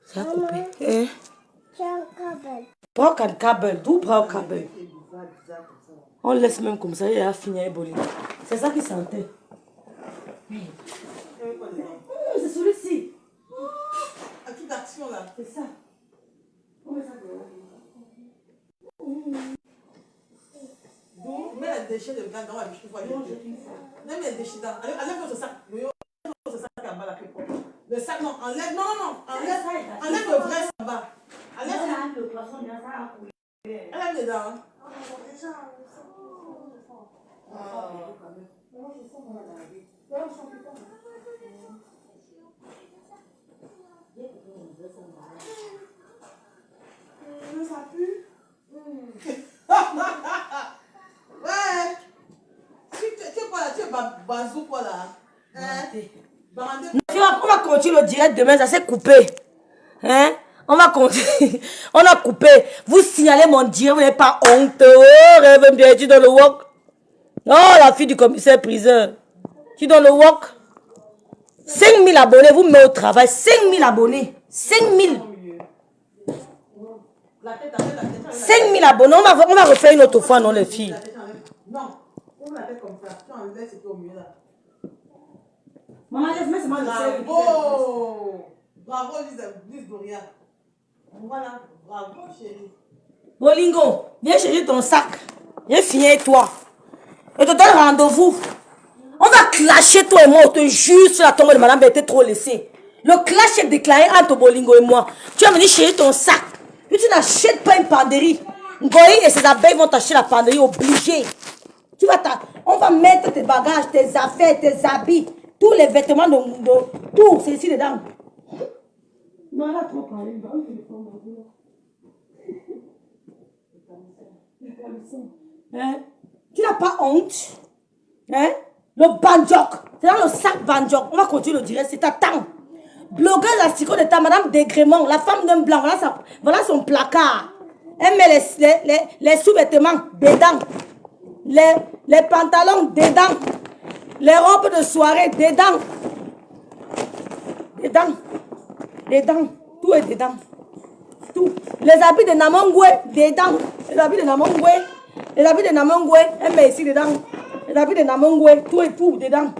Ça a coupé. Hein? Prends un câble. D'où prends un câble? On laisse même comme ça, il a fini à éboler. C'est ça qui sentait. C'est celui-ci. À toute action là. C'est ça. On met ça dehors. Mets les déchets de gars dans la bouche. Mets les déchets dans. Enlève votre sac. Votre sac en bas là. Le sac, non, enlève. Non. Enlève le vrai en bas. Enlève le poisson, enlève dedans. Ça pue. Ouais. Tu es quoi là? Tu es bazou quoi là? On va continuer le direct demain, ça s'est coupé. Hein? On va continuer. On a coupé. Vous signalez mon direct, vous n'avez pas honte. Oh, rêve bien, tu donnes le walk. Oh, la fille du commissaire priseur. Tu donnes le walk. 5000 abonnés, vous mettez au travail. 5000 abonnés. 5000. 5000 abonnés. On va refaire une autre fois, non, les filles. Non, on la fait comme ça. Tu enlèves ce qui est au milieu là. Maman, laisse-moi ce bravo! Bravo, Lise Doria. Voilà, bravo, chérie. Bolingo, viens chercher ton sac. Viens finir toi. Je te donne rendez-vous. On va clasher toi et moi. On te jure sur la tombe de madame, elle était trop laissée. Le clash est déclaré entre Bolingo et moi. Tu vas venir chercher ton sac. Puis tu n'achètes pas une penderie. Ngoï et ses abeilles vont t'acheter la penderie obligée. On va mettre tes bagages, tes affaires, tes habits, tous les vêtements de tout, c'est ici dedans. Non, elle a trop parlé. Hein? Tu n'as pas honte? Hein? Le banjok, c'est dans le sac banjok. On va continuer le direct, c'est ta tante. Blogueuse asticot de ta madame Dégrément, la femme d'un blanc, voilà son placard. Elle met les sous-vêtements dedans. Les pantalons dedans. Les robes de soirée dedans. Dedans. Tout est dedans. Tout. Les habits de Namongwe dedans. Les habits de Namongwe. Elle met ici dedans. Les habits de Namongwe. Tout est tout dedans.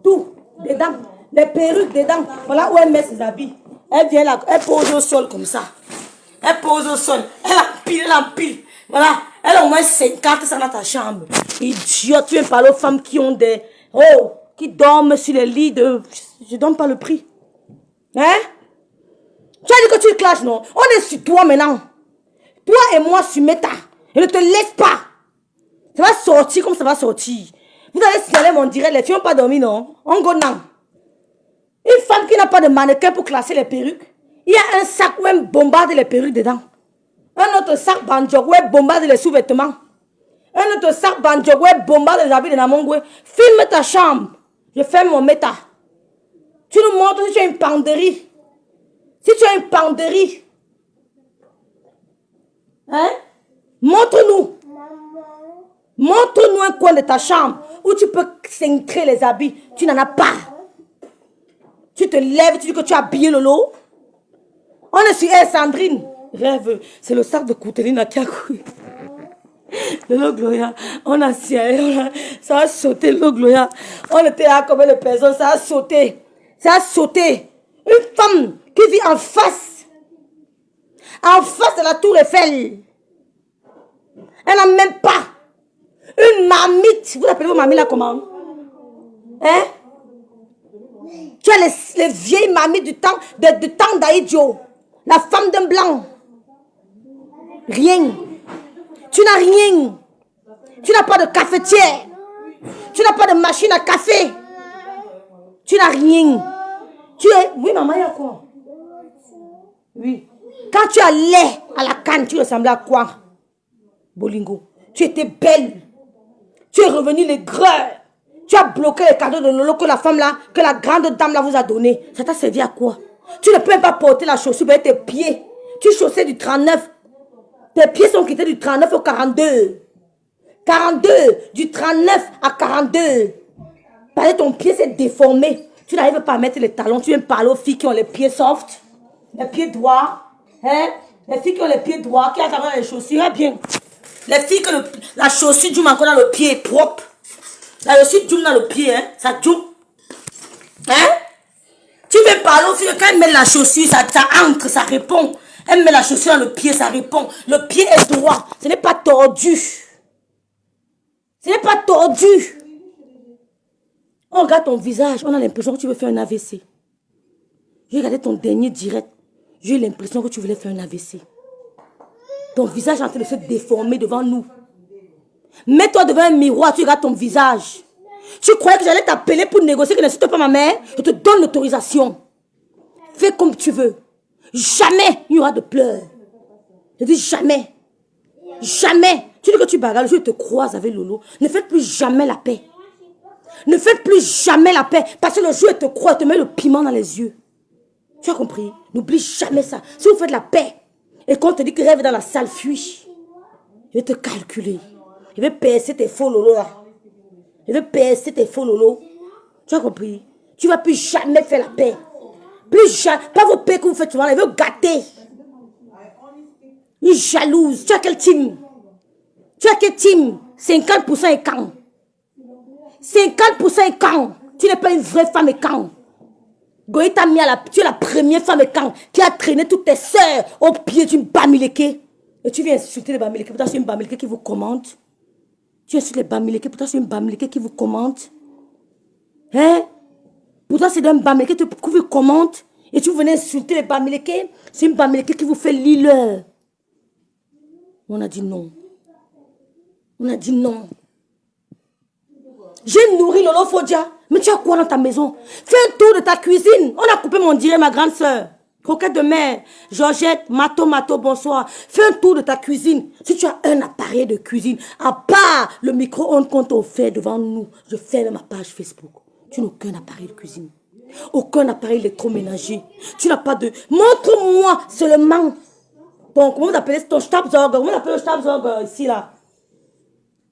Tout. Dedans. Les perruques dedans. Voilà où elle met ses habits. Elle vient là. Elle pose au sol comme ça. Elle pose au sol. Elle empile. Voilà. Elle a au moins 50 ça dans ta chambre. Idiot, tu viens parler aux femmes qui ont des... Oh, qui dorment sur les lits de... Je donne pas le prix. Hein? Tu as dit que tu clashes, non? On est sur toi maintenant. Toi et moi sur Meta. Je ne te laisse pas. Ça va sortir comme ça va sortir. Vous allez signaler mon direct. Les filles n'ont pas dormi, non? On go now. Une femme qui n'a pas de mannequin pour classer les perruques. Il y a un sac où elle bombarde les perruques dedans. Un autre sac banjok où elle bombarde les sous-vêtements. Un autre sac banjok où elle bombarde les habits de Namongwe. Filme ta chambre. Je ferme mon Meta. Tu nous montres si tu as une penderie. Si tu as une penderie. Hein? Montre-nous. Montre-nous un coin de ta chambre où tu peux cincrer les habits. Tu n'en as pas. Tu te lèves, tu dis que tu as habillé le lot. On est sur elle, Sandrine. Rêve, c'est le sac de Couteline qui a couru. Le lot Gloria, on a ça a sauté le lot Gloria. On était là combien de personnes, ça a sauté. Ça a sauté. Une femme qui vit en face de la tour Eiffel. Elle n'a même pas une marmite. Vous appelez vos mamies là comment? Hein? Tu as les vieilles mamies du temps d'Aïdjo. La femme d'un blanc. Rien. Tu n'as rien. Tu n'as pas de cafetière. Tu n'as pas de machine à café. Tu n'as rien. Tu es... Oui, maman, il y a quoi? Oui. Quand tu allais à la canne, tu ressemblais à quoi? Bolingo. Tu étais belle. Tu es revenu les greurs. Tu as bloqué les cadeaux de Lolo que la femme là, que la grande dame là vous a donné. Ça t'a servi à quoi? Tu ne peux même pas porter la chaussure avec tes pieds. Tu chaussais du 39. Tes pieds sont quittés du 39 au 42. 42, du 39 à 42. Parce que ton pied s'est déformé. Tu n'arrives pas à mettre les talons. Tu viens parler aux filles qui ont les pieds soft, les pieds droits. Hein? Les filles qui ont les pieds droits, qui ont les chaussures. Eh bien. Les filles que la chaussure du encore dans le pied est propre. La chaussure du dans le pied, hein? Ça joue. Hein? Tu veux parler aux filles, quand elles mettent la chaussure, ça ancre, ça répond. Elle met la chaussure dans le pied, ça répond. Le pied est droit. Ce n'est pas tordu. Ce n'est pas tordu. On regarde ton visage, on a l'impression que tu veux faire un AVC. J'ai regardé ton dernier direct. J'ai eu l'impression que tu voulais faire un AVC. Ton visage est en train de se déformer devant nous. Mets-toi devant un miroir, tu regardes ton visage. Tu croyais que j'allais t'appeler pour négocier que n'insulte pas ma mère? Je te donne l'autorisation. Fais comme tu veux. Jamais il y aura de pleurs. Je dis jamais. Jamais. Tu dis que tu bagarres, je te croise avec Lolo. Ne faites plus jamais la paix. Ne faites plus jamais la paix. Parce que le jour où elle te croit, elle te met le piment dans les yeux. Tu as compris? N'oublie jamais ça. Si vous faites la paix, et quand on te dit que rêve dans la salle, fuis. Je vais te calculer. Je vais percer tes faux Lolo là. Je vais percer tes faux Lolo. Tu as compris? Tu ne vas plus jamais faire la paix. Plus jamais. Pas vos paix que vous faites souvent. Elle veut gâter. Une jalouse. Tu as quel team? Tu as quel team? 50% et quand? 50% et quand? Tu n'es pas une vraie femme et quand? Goï t'a mis à la... Tu es la première femme et quand? Qui a traîné toutes tes soeurs au pied d'une bamileke. Et tu viens insulter les bamileke. Pourtant, c'est une bamileke qui vous commente. Tu insultes les bamileke. Pourtant, c'est une bamileke qui vous commente. Hein? Pourtant, c'est d'un bamileke qui vous commente. Et tu venais insulter les bamileke. C'est une bamileke qui vous fait l'île. On a dit non. On a dit non. J'ai nourri Lolo Fodia. Mais tu as quoi dans ta maison? Fais un tour de ta cuisine. On a coupé mon direct, ma grande soeur. Croquette de mer. Georgette, Mato, bonsoir. Fais un tour de ta cuisine. Si tu as un appareil de cuisine, à part le micro-ondes qu'on t'a offert devant nous, je ferme ma page Facebook. Tu n'as aucun appareil de cuisine. Aucun appareil électroménager. Tu n'as pas de... Montre-moi seulement. Comment on appelle ton Stabsorg? Comment on appelle le Stabsorg ici, là?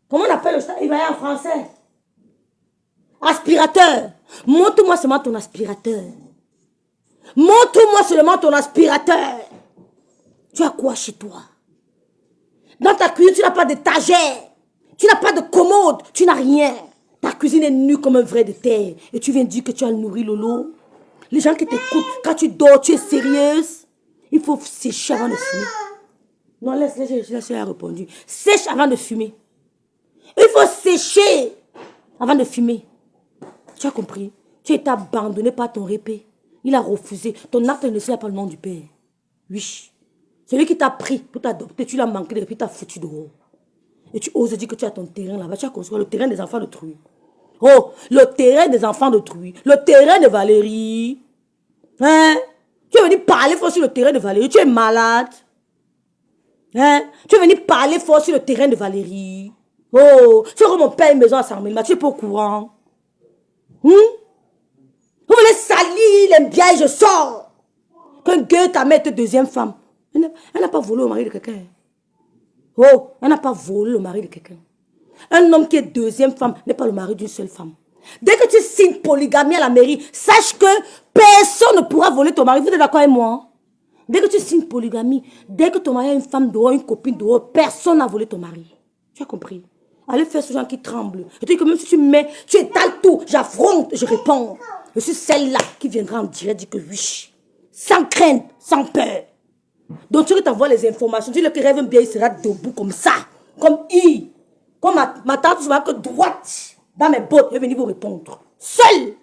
Comment on appelle le Stabsorg? Il va y en français. Aspirateur. Montre-moi seulement ton aspirateur. Montre-moi seulement ton aspirateur. Tu as quoi chez toi? Dans ta cuisine, tu n'as pas d'étagère. Tu n'as pas de commode. Tu n'as rien. Ta cuisine est nue comme un vrai de terre. Et tu viens dire que tu as nourri Lolo. Les gens qui t'écoutent, quand tu dors, tu es sérieuse. Il faut sécher avant de fumer. Non, laisse, elle a répondu. Sèche avant de fumer. Il faut sécher avant de fumer. Tu as compris? Tu as été abandonné par ton répé. Il a refusé. Ton acte de naissance n'a pas le nom du père. Oui. Celui qui t'a pris pour t'adopter, tu l'as manqué depuis, t'as foutu dehors. Et tu oses dire que tu as ton terrain là-bas. Tu as construit le terrain des enfants d'autrui. Oh, le terrain des enfants d'autrui. Le terrain de Valérie. Hein? Tu es venu parler fort sur le terrain de Valérie. Tu es malade. Hein? Tu es venu parler fort sur le terrain de Valérie. Oh, c'est comme mon père une maison à 100 000, mais tu n'es pas au courant. Vous voulez salir les biens, je sors. Quand Gueux ta mère était deuxième femme. Elle n'a pas volé le mari de quelqu'un. Oh, elle n'a pas volé le mari de quelqu'un. Un homme qui est deuxième femme n'est pas le mari d'une seule femme. Dès que tu signes polygamie à la mairie, sache que personne ne pourra voler ton mari. Vous êtes d'accord avec moi? Dès que tu signes polygamie, dès que ton mari a une femme dehors, une copine dehors, personne n'a volé ton mari. Tu as compris? Allez faire ce gens qui tremblent. Je te dis que même si tu mets, tu étales tout, j'affronte, je réponds. Je suis celle-là qui viendra en direct dire que oui. Sans crainte, sans peur. Donc tu t'envoies les informations. Dis-le que rêve bien, il sera debout comme ça. Comme I. Comme ma tante, je vois que droite dans mes bottes, je vais venir vous répondre. Seule.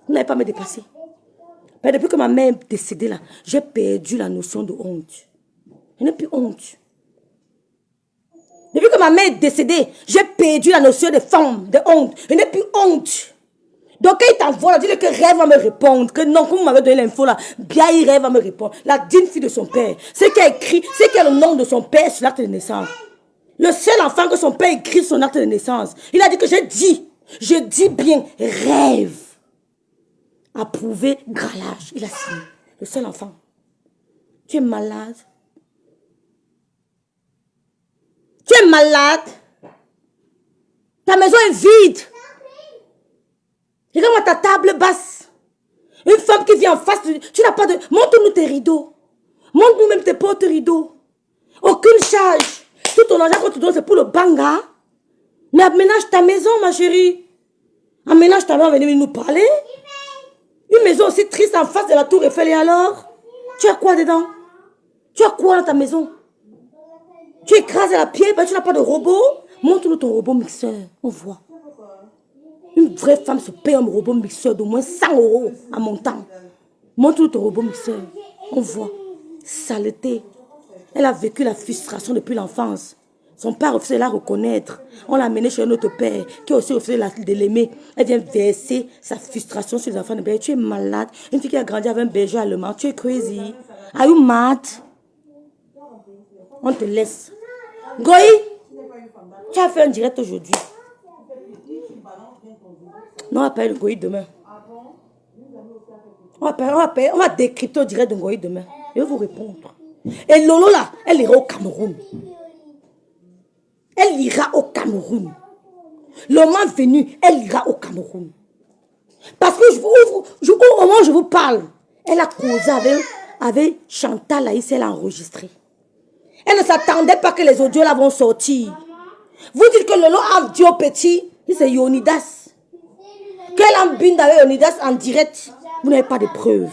Vous n'avez pas à me dépasser. Mais depuis que ma mère est décédée là, j'ai perdu la notion de honte. Je n'ai plus honte. Depuis que ma mère est décédée, j'ai perdu la notion de femme, de honte. Je n'ai plus honte. Donc, quand il t'envoie, dis-le que rêve va me répondre. Que non, comme vous m'avez donné l'info là, bien il rêve va me répondre. La digne fille de son père. C'est qui a écrit, c'est qui a le nom de son père sur l'acte de naissance. Le seul enfant que son père écrit sur son acte de naissance. Il a dit que je dis bien rêve. Approuvé, gralage. Il a signé. Le seul enfant. Tu es malade. Tu es malade. Ta maison est vide. Regarde-moi ta table basse. Une femme qui vient en face, tu n'as pas de... Montre-nous tes rideaux. Montre-nous même tes portes rideaux. Aucune charge. Tout ton argent qu'on te donne, c'est pour le banga. Mais aménage ta maison, ma chérie. Aménage ta maison, venez nous parler. Une maison aussi triste en face de la tour Eiffel, et alors? Tu as quoi dedans? Tu as quoi dans ta maison? Tu écrases la pierre, tu n'as pas de robot? Montre-nous ton robot mixeur, on voit. Une vraie femme se paye un robot mixeur d'au moins 100 € à montant. Montre-nous ton robot mixeur, on voit. Saleté. Elle a vécu la frustration depuis l'enfance. Son père refusait de la reconnaître. On l'a amenée chez un autre père qui a aussi refusé de l'aimer. Elle vient verser sa frustration sur les enfants de berger. Tu es malade. Une fille qui a grandi avec un berger allemand. Tu es crazy. Are you mad? On te laisse. Goï, tu as fait un direct aujourd'hui. Non, on va parler de Goï demain. On va décrypter au direct de Goï demain. Je vais vous répondre. Et Lolo là, elle ira au Cameroun. Elle ira au Cameroun. Le moment venu, elle ira au Cameroun. Parce que au moment où je vous parle, elle a causé avec Chantal Laïs, elle a enregistré. Elle ne s'attendait pas que les audios là vont sortir. Vous dites que Lolo a dit au petit, c'est Yonidas. Qu'elle embinde avec Yonidas en direct. Vous n'avez pas de preuves.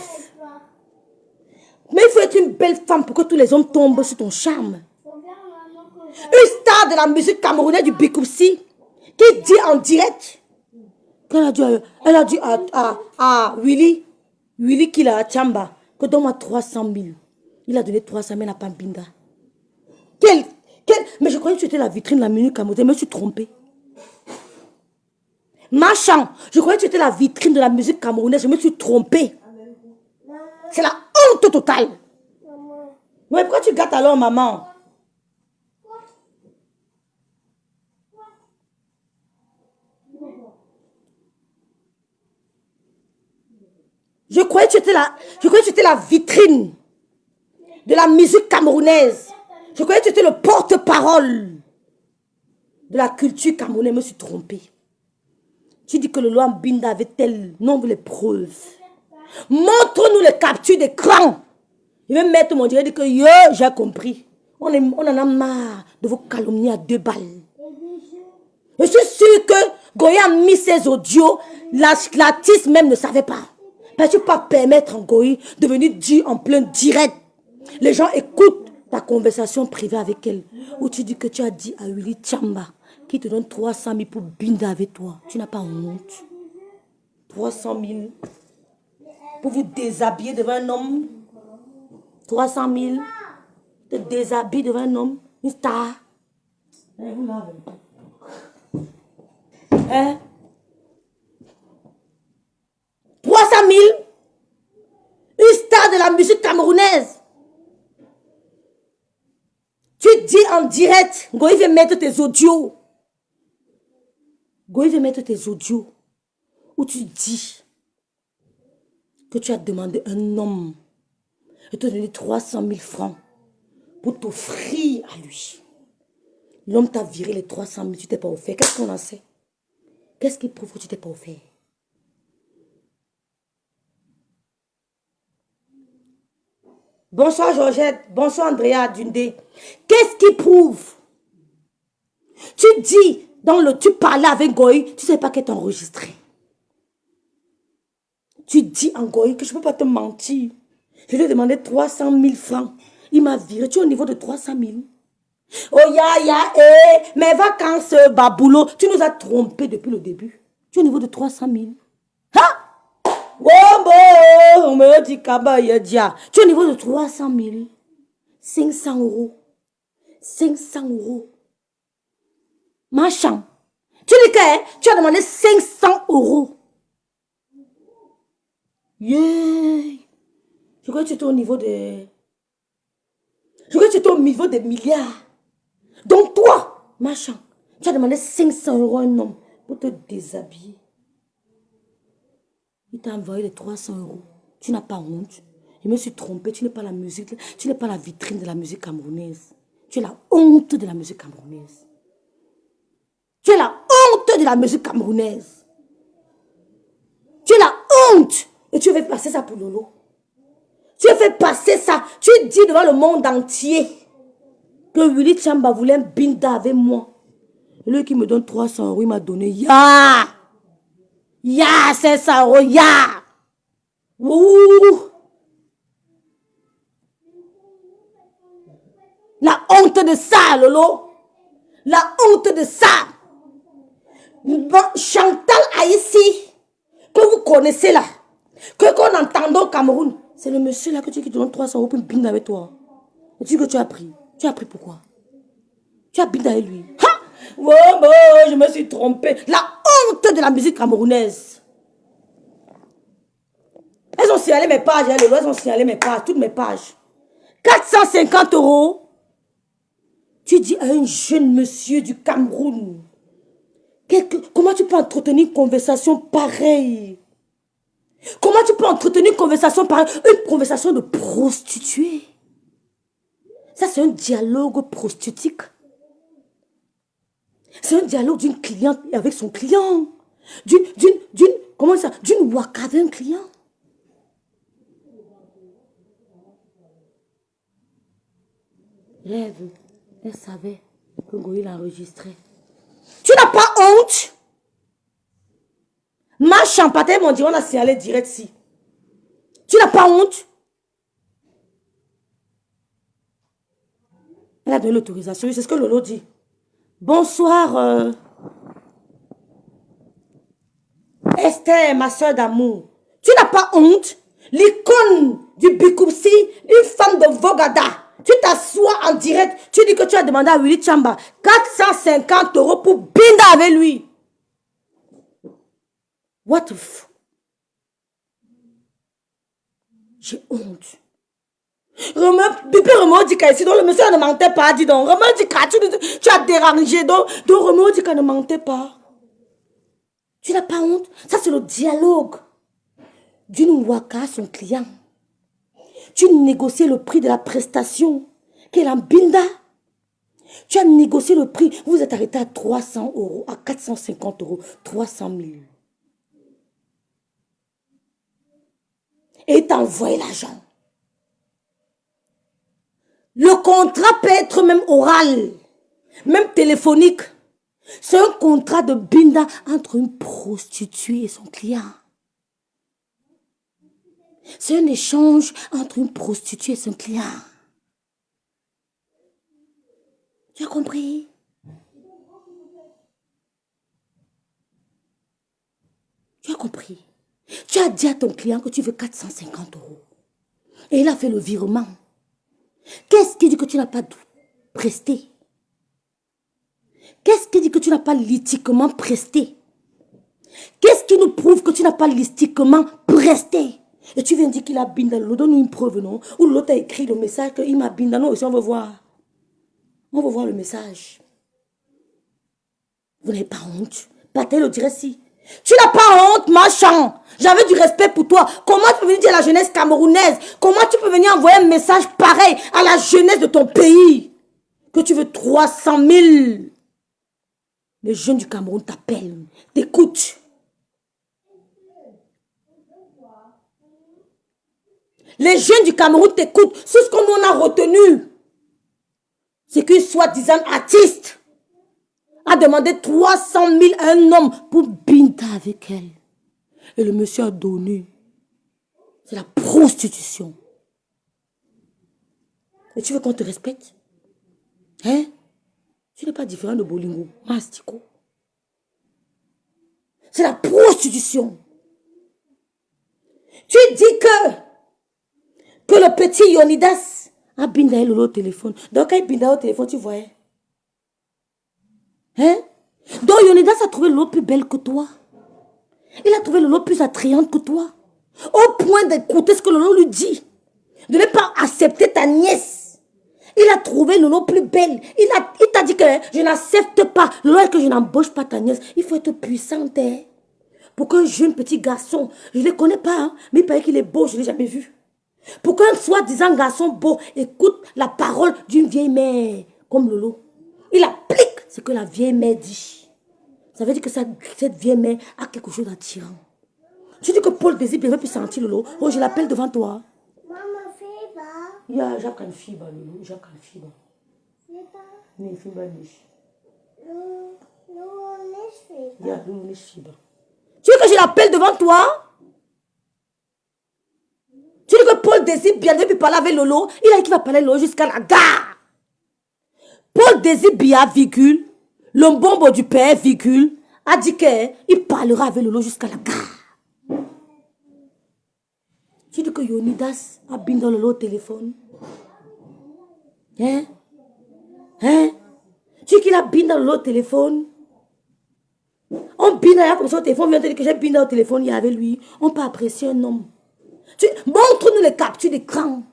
Mais il faut être une belle femme pour que tous les hommes tombent sur ton charme. Une star de la musique camerounaise du Bikoussi qui dit en direct elle a dit à Willy qui l'a à Tchamba que donne-moi 300 000. Il a donné 300 000 à Pambinda. Mais je croyais que tu étais la vitrine de la musique camerounaise. Je me suis trompée. Marchand, je croyais que tu étais la vitrine de la musique camerounaise. Je me suis trompée. C'est la honte totale. Mais pourquoi tu gâtes alors maman? Je croyais que tu étais la vitrine de la musique camerounaise. Je croyais que tu étais le porte-parole de la culture camerounaise. Je me suis trompée. Tu dis que le loi Binda avait tel nombre de preuves. Montre-nous les captures d'écran. Je vais mettre mon direct et dire que j'ai compris. On en a marre de vous calomnier à 2 balles. Je suis sûre que Goya a mis ses audios. L'artiste même ne savait pas. Mais tu ne peux pas permettre à Goyi de venir dire en plein direct. Les gens écoutent ta conversation privée avec elle. Où tu dis que tu as dit à Willy Tchamba qui te donne 300 000 pour binder avec toi. Tu n'as pas honte. 300 000 pour vous déshabiller devant un homme. 300 000 te déshabiller devant un homme. Une star. Hein? 300 000. Une star de la musique camerounaise. Tu dis en direct, Goï veut mettre tes audios. Goï veut mettre tes audios où tu dis que tu as demandé un homme de te donner 300 000 francs pour t'offrir à lui. L'homme t'a viré les 300 000, tu t'es pas offert. Qu'est-ce qu'on en sait? Qu'est-ce qui prouve que tu t'es pas offert? Bonsoir Georgette, bonsoir Andrea Dundé. Qu'est-ce qui prouve? Tu dis, tu parlais avec Goï, tu ne sais pas qu'elle t'a enregistré. Tu dis en Goï que je ne peux pas te mentir. Je lui ai demandé 300 000 francs. Il m'a viré, tu es au niveau de 300 000. Oh mes vacances, baboulot, tu nous as trompés depuis le début. Tu es au niveau de 300 000. Ha! On me dit tu es au niveau de 300 000. 500 €. 500 €. Marchand. Tu dis que tu as demandé 500 €. Yeah. Je crois que tu étais au niveau de... Je crois que tu étais au niveau des milliards. Donc toi, marchand, tu as demandé 500 € à un homme pour te déshabiller. Il t'a envoyé les 300 €. Tu n'as pas honte. Je me suis trompée. Tu n'es pas la musique. Tu n'es pas la vitrine de la musique camerounaise. Tu es la honte de la musique camerounaise. Tu es la honte de la musique camerounaise. Tu es la honte. Et tu veux passer ça pour Lolo. Tu veux passer ça. Tu dis devant le monde entier que Willy Chamba voulait un binda avec moi. Et lui qui me donne 300 €, il m'a donné ya. Ya, 500 €, ya. Ouh. La honte de ça, Lolo. La honte de ça. Chantal Haïssi, que vous connaissez là, qu'on entend au Cameroun, c'est le monsieur là que tu dis qui te donne 300 € pour une binde avec toi. Et tu dis que tu as pris. Tu as pris pourquoi? Tu as binde avec lui. Ha! Oh, bon, je me suis trompée. La honte de la musique camerounaise. Elles ont signalé mes pages, hein, elles ont signalé mes pages, toutes mes pages. 450 €. Tu dis à un jeune monsieur du Cameroun, comment tu peux entretenir une conversation pareille? Comment tu peux entretenir une conversation pareille? Une conversation de prostituée. Ça, c'est un dialogue prostitutique. C'est un dialogue d'une cliente avec son client. Comment ça? D'une waka avec un client. Rêve, elle savait que Goï l'enregistrait. Tu n'as pas honte? Ma champagne m'ont dit, on a signalé direct ici. Tu n'as pas honte? Elle a donné l'autorisation, c'est ce que Lolo dit. Bonsoir, Esther, ma soeur d'amour. Tu n'as pas honte? L'icône du Bikoupsi, une femme de Vogada. Tu t'assois en direct, tu dis que tu as demandé à Willy Chamba 450 € pour binder avec lui. What the f... J'ai honte. Remets dit qu'ici, donc le monsieur ne mentait pas, dis donc. Remets dit que tu as dérangé, donc Remets dit qu'elle ne mentait pas. Tu n'as pas honte? Ça, c'est le dialogue d'une waka à son client. Tu négocies le prix de la prestation, qu'elle en binda. Tu as négocié le prix. Vous êtes arrêté à 300 €, à 450 €, 300 000. Et t'as envoyé l'argent. Le contrat peut être même oral, même téléphonique. C'est un contrat de binda entre une prostituée et son client. C'est un échange entre une prostituée et son client. Tu as compris? Tu as compris? Tu as dit à ton client que tu veux 450 €. Et il a fait le virement. Qu'est-ce qui dit que tu n'as pas presté? Qu'est-ce qui dit que tu n'as pas lithiquement presté? Qu'est-ce qui nous prouve que tu n'as pas lithiquement presté? Et tu viens dire qu'il a binda. Donne-nous une preuve, non? Ou l'autre a écrit le message qu'il m'a binda. Non, aussi on veut voir. On veut voir le message. Vous n'avez pas honte? Partez le dirait si. Tu n'as pas honte, machin. J'avais du respect pour toi. Comment tu peux venir dire à la jeunesse camerounaise? Comment tu peux venir envoyer un message pareil à la jeunesse de ton pays? Que tu veux 300 000. Les jeunes du Cameroun t'appellent, t'écoutent. Les jeunes du Cameroun t'écoutent. C'est ce qu'on nous a retenu. C'est qu'une soi-disant artiste a demandé 300 000 à un homme pour binda avec elle. Et le monsieur a donné. C'est la prostitution. Et tu veux qu'on te respecte? Hein? Tu n'es pas différent de Bolingo, Mastico. C'est la prostitution. Tu dis que le petit Yonidas a bindé le téléphone. Donc quand il bindait au téléphone, tu voyais. Hein? Donc Yonidas a trouvé l'eau plus belle que toi. Il a trouvé l'eau plus attrayante que toi. Au point d'écouter ce que l'eau lui dit. De ne pas accepter ta nièce. Il a trouvé l'eau plus belle. Il t'a dit que je n'accepte pas. L'eau que je n'embauche pas ta nièce. Il faut être puissante. Hein? Pour qu'un jeune petit garçon, je ne le connais pas, hein, mais il paraît qu'il est beau, je ne l'ai jamais vu. Pour qu'un soi-disant garçon beau écoute la parole d'une vieille mère comme Lolo. Il applique ce que la vieille mère dit. Ça veut dire que cette vieille mère a quelque chose d'attirant. Tu dis que Paul désire bien, il ne veut plus sentir Lolo. Oh, je l'appelle devant toi. Mama Fiba. Ja, ich habe kein Fieber, Lolo. Ich habe kein Fieber. Fiba. Nee, Fieber nicht. Nur nicht Fiba. Ja, Lolo, nicht Fieber. Tu veux que je l'appelle devant toi? Tu dis que Paul désire bien, depuis parler avec Lolo. Il a dit qu'il va parler Lolo jusqu'à la gare. Paul désire bien, virgule. Le bombe du père, virgule, a dit qu'il parlera avec Lolo jusqu'à la gare. Tu dis que Yonidas a bien dans Lolo au téléphone. Hein? Hein? Tu dis qu'il a bien dans Lolo au téléphone. On bine comme ça au téléphone, on vient te dire que j'ai bine au téléphone, il y avait lui. On peut apprécier un homme. Montre-nous les captures d'écran.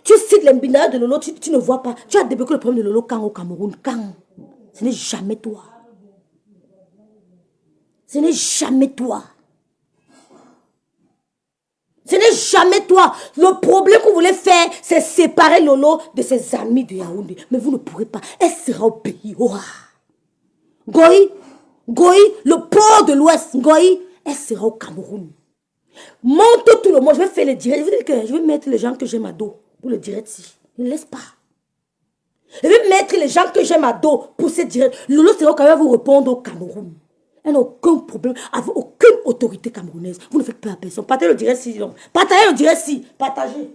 Tu cites les binaires de Lolo, tu ne vois pas. Tu as débloqué le problème de Lolo quand au Cameroun. Quand? Ce n'est jamais toi. Ce n'est jamais toi. Ce n'est jamais toi. Le problème que vous voulez faire, c'est séparer Lolo de ses amis de Yaoundé. Mais vous ne pourrez pas. Elle sera au pays. Oh. Goï, le port de l'Ouest, Goï, elle sera au Cameroun. Monte tout le monde. Je vais faire le direct. Je vais mettre les gens que j'aime à dos pour le direct ici. Ne laisse pas. Je vais mettre les gens que j'aime à dos pour ce direct. Lolo sera quand même vous répondre au Cameroun. Elle n'a aucun problème avec aucune autorité camerounaise. Vous ne faites peur à personne. Partagez le direct ici. Partagez le direct ici. Partagez.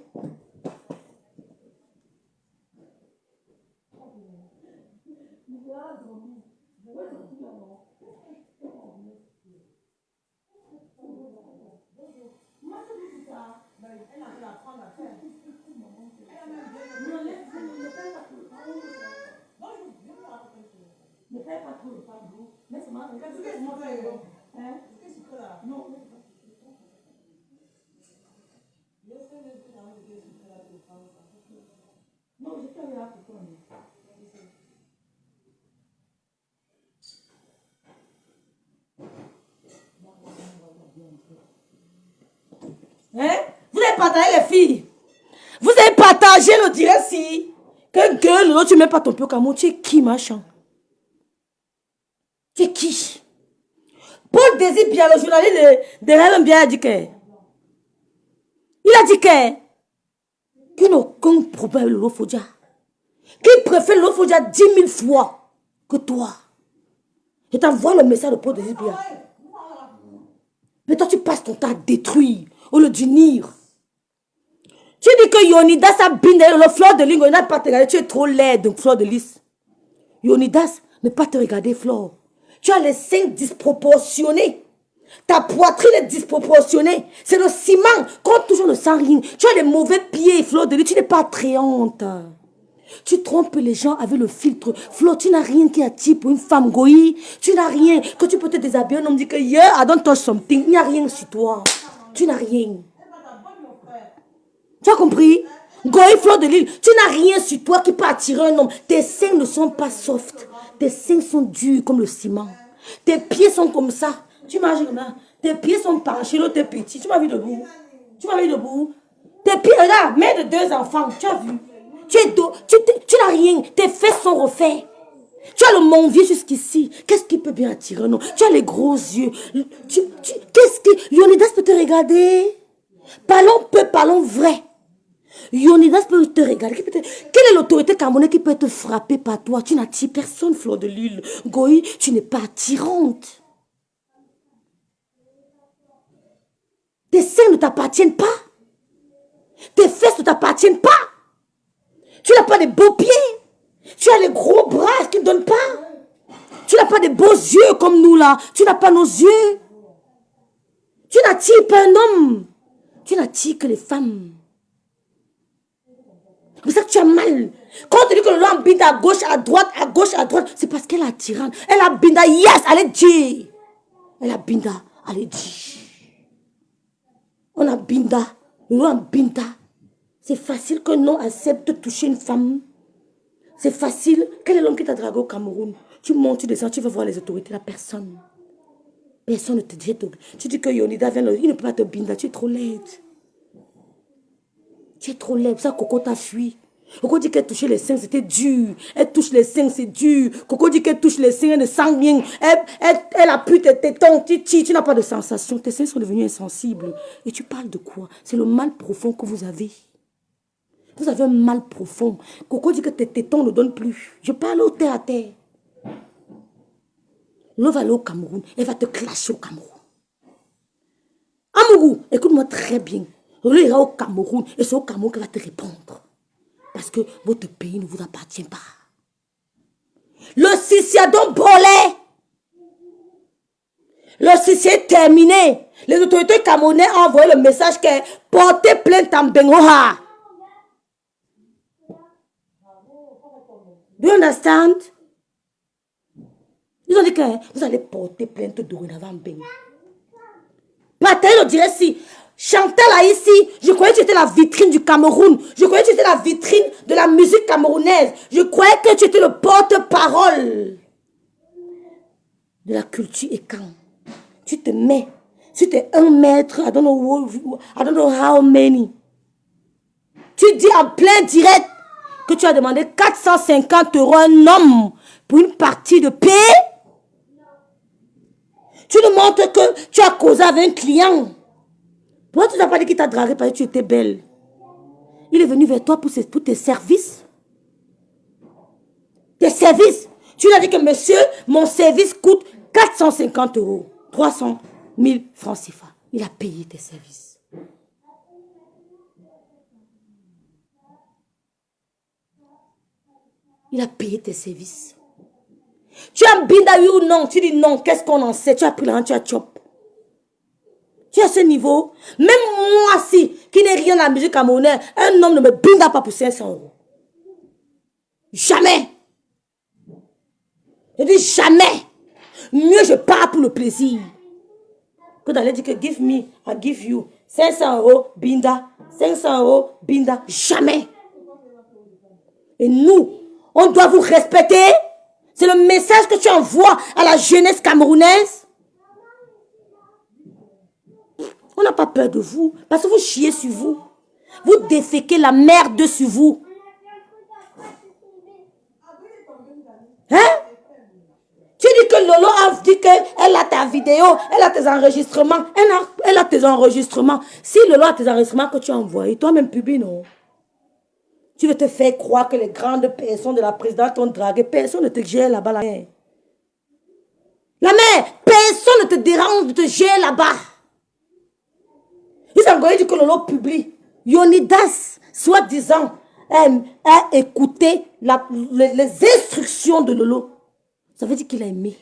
Ne fais pas trop le tableau. Mais c'est ma... Non. Non, je t'avais là pour toi. Hein? Vous avez partagé les filles. Vous avez partagé le direct si. Que gueule, non, tu ne mets pas ton pied au Cameroun. Tu es qui, machin? Tu es qui? Paul désire bien, le journaliste de Rêve bien a dit que. Il a dit qu'il n'a aucun problème avec Lolo Fodia. Qu'il préfère Lolo Fodia 10 000 fois que toi. Je t'envoie le message de Paul désire bien. Mais toi, tu passes ton temps à détruire au lieu d'unir. Tu dis que Yonidas a bindé le fleur de lys, il n'a pas te regarder. Tu es trop laide, fleur de lys. Yonidas ne pas te regarder, Flore. Tu as les seins disproportionnés. Ta poitrine est disproportionnée. C'est le ciment. Quand toujours ne sens rien. Tu as les mauvais pieds, Fleur de lys. Tu n'es pas attrayante. Tu trompes les gens avec le filtre. Flore, tu n'as rien qui attire pour une femme goï. Tu n'as rien. Que tu peux te déshabiller. On me dit que yeah, I don't touch something. Il n'y a rien sur toi. Tu n'as rien. Tu as compris? Goï, Fleur de lys, tu n'as rien sur toi qui peut attirer un homme. Tes seins ne sont pas soft. Tes seins sont durs comme le ciment. Tes pieds sont comme ça. Tu marches comme ça. Tes pieds sont penchés, l'autre est petit. Tu m'as vu debout? Tu m'as vu debout? Tes pieds, regarde, mère de 2 enfants. Tu as vu? Tu n'as rien. Tes fesses sont refaits. Tu as le monvier jusqu'ici. Qu'est-ce qui peut bien attirer un homme? Tu as les gros yeux. Qu'est-ce que... Yonidas peut te regarder? Parlons peu, parlons vrai. Yonidas peut te regarder. Quelle est l'autorité camerounaise qui peut te frapper par toi? Tu n'attires personne, Fleur de lys. Goï, tu n'es pas attirante. Tes seins ne t'appartiennent pas. Tes fesses ne t'appartiennent pas. Tu n'as pas de beaux pieds. Tu as les gros bras qui ne donnent pas. Tu n'as pas de beaux yeux comme nous là. Tu n'as pas nos yeux. Tu n'attires pas un homme. Tu n'attires que les femmes. C'est pour ça que tu as mal. Quand on te dit que le lamp binde à gauche, à droite, c'est parce qu'elle est attirante. Elle a binda, yes, allez dire. Elle a binda, allez dire. On a binda, le lamp binda. C'est facile que non accepte de toucher une femme. C'est facile. Quel est l'homme qui t'a dragué au Cameroun? Tu montes, tu descends, tu vas voir les autorités, la personne. Personne ne te dit. Tu dis que Yonidas vient, il ne peut pas te binda, tu es trop laide. Tu es trop laide, ça Coco t'a fui. Coco dit qu'elle touchait les seins, c'était dur. Elle touche les seins, c'est dur. Coco dit qu'elle touche les seins, elle ne sent rien. Elle appuie tes tétons, tu n'as pas de sensation. Tes seins sont devenus insensibles. Et tu parles de quoi? C'est le mal profond que vous avez. Vous avez un mal profond. Coco dit que tes tétons ne donnent plus. Je parle au terre à terre. L'eau va aller au Cameroun. Elle va te clasher au Cameroun. Amougou, écoute-moi très bien. L'eau ira au Cameroun et c'est au Cameroun qu'elle va te répondre. Parce que votre pays ne vous appartient pas. Le Sisiadon brûlé. Le Sisi est terminé. Les autorités camerounaises ont envoyé le message que portez plainte en Bengoha. Do you understand? Ils ont dit que vous allez porter plainte dorénavant en Bengoha. Bataille, on dirait si. Chantal là ici, je croyais que tu étais la vitrine du Cameroun. Je croyais que tu étais la vitrine de la musique camerounaise. Je croyais que tu étais le porte-parole de la culture et quand tu te mets, tu es 1 mètre, I don't know how many. Tu dis en plein direct que tu as demandé 450 € à un homme pour une partie de paix. Tu nous montres que tu as causé avec un client. Pourquoi tu n'as pas dit qu'il t'a dragué parce que tu étais belle? Il est venu vers toi pour tes services. Tes services. Tu lui as dit que monsieur, mon service coûte 450 €. 300 000 francs CFA. Il a payé tes services. Il a payé tes services. Tu as un binda oui ou non? Tu dis non. Qu'est-ce qu'on en sait? Tu as pris l'argent, tu as chop. Tu es à ce niveau. Même moi, si, qui n'ai rien à la musique camerounaise, un homme ne me binda pas pour 500 €. Jamais. Je dis jamais. Mieux je pars pour le plaisir. Que d'aller dire que give me, I give you. 500 €, binda. 500 €, binda. Jamais. Et nous, on doit vous respecter. C'est le message que tu envoies à la jeunesse camerounaise. On n'a pas peur de vous. Parce que vous chiez sur vous. Vous déféquez la merde sur vous. Hein? Tu dis que Lolo a dit qu'elle a ta vidéo, elle a tes enregistrements. Elle a tes enregistrements. Si Lolo a tes enregistrements que tu as envoyés, toi-même publie, non? Tu veux te faire croire que les grandes personnes de la présidence t'ont dragué. Personne ne te gère là-bas, la mère. La mère, personne ne te dérange de te gérer là-bas. Ils ont dit que Lolo publie. Yonidas, soi-disant, a écouté les instructions de Lolo. Ça veut dire qu'il a aimé.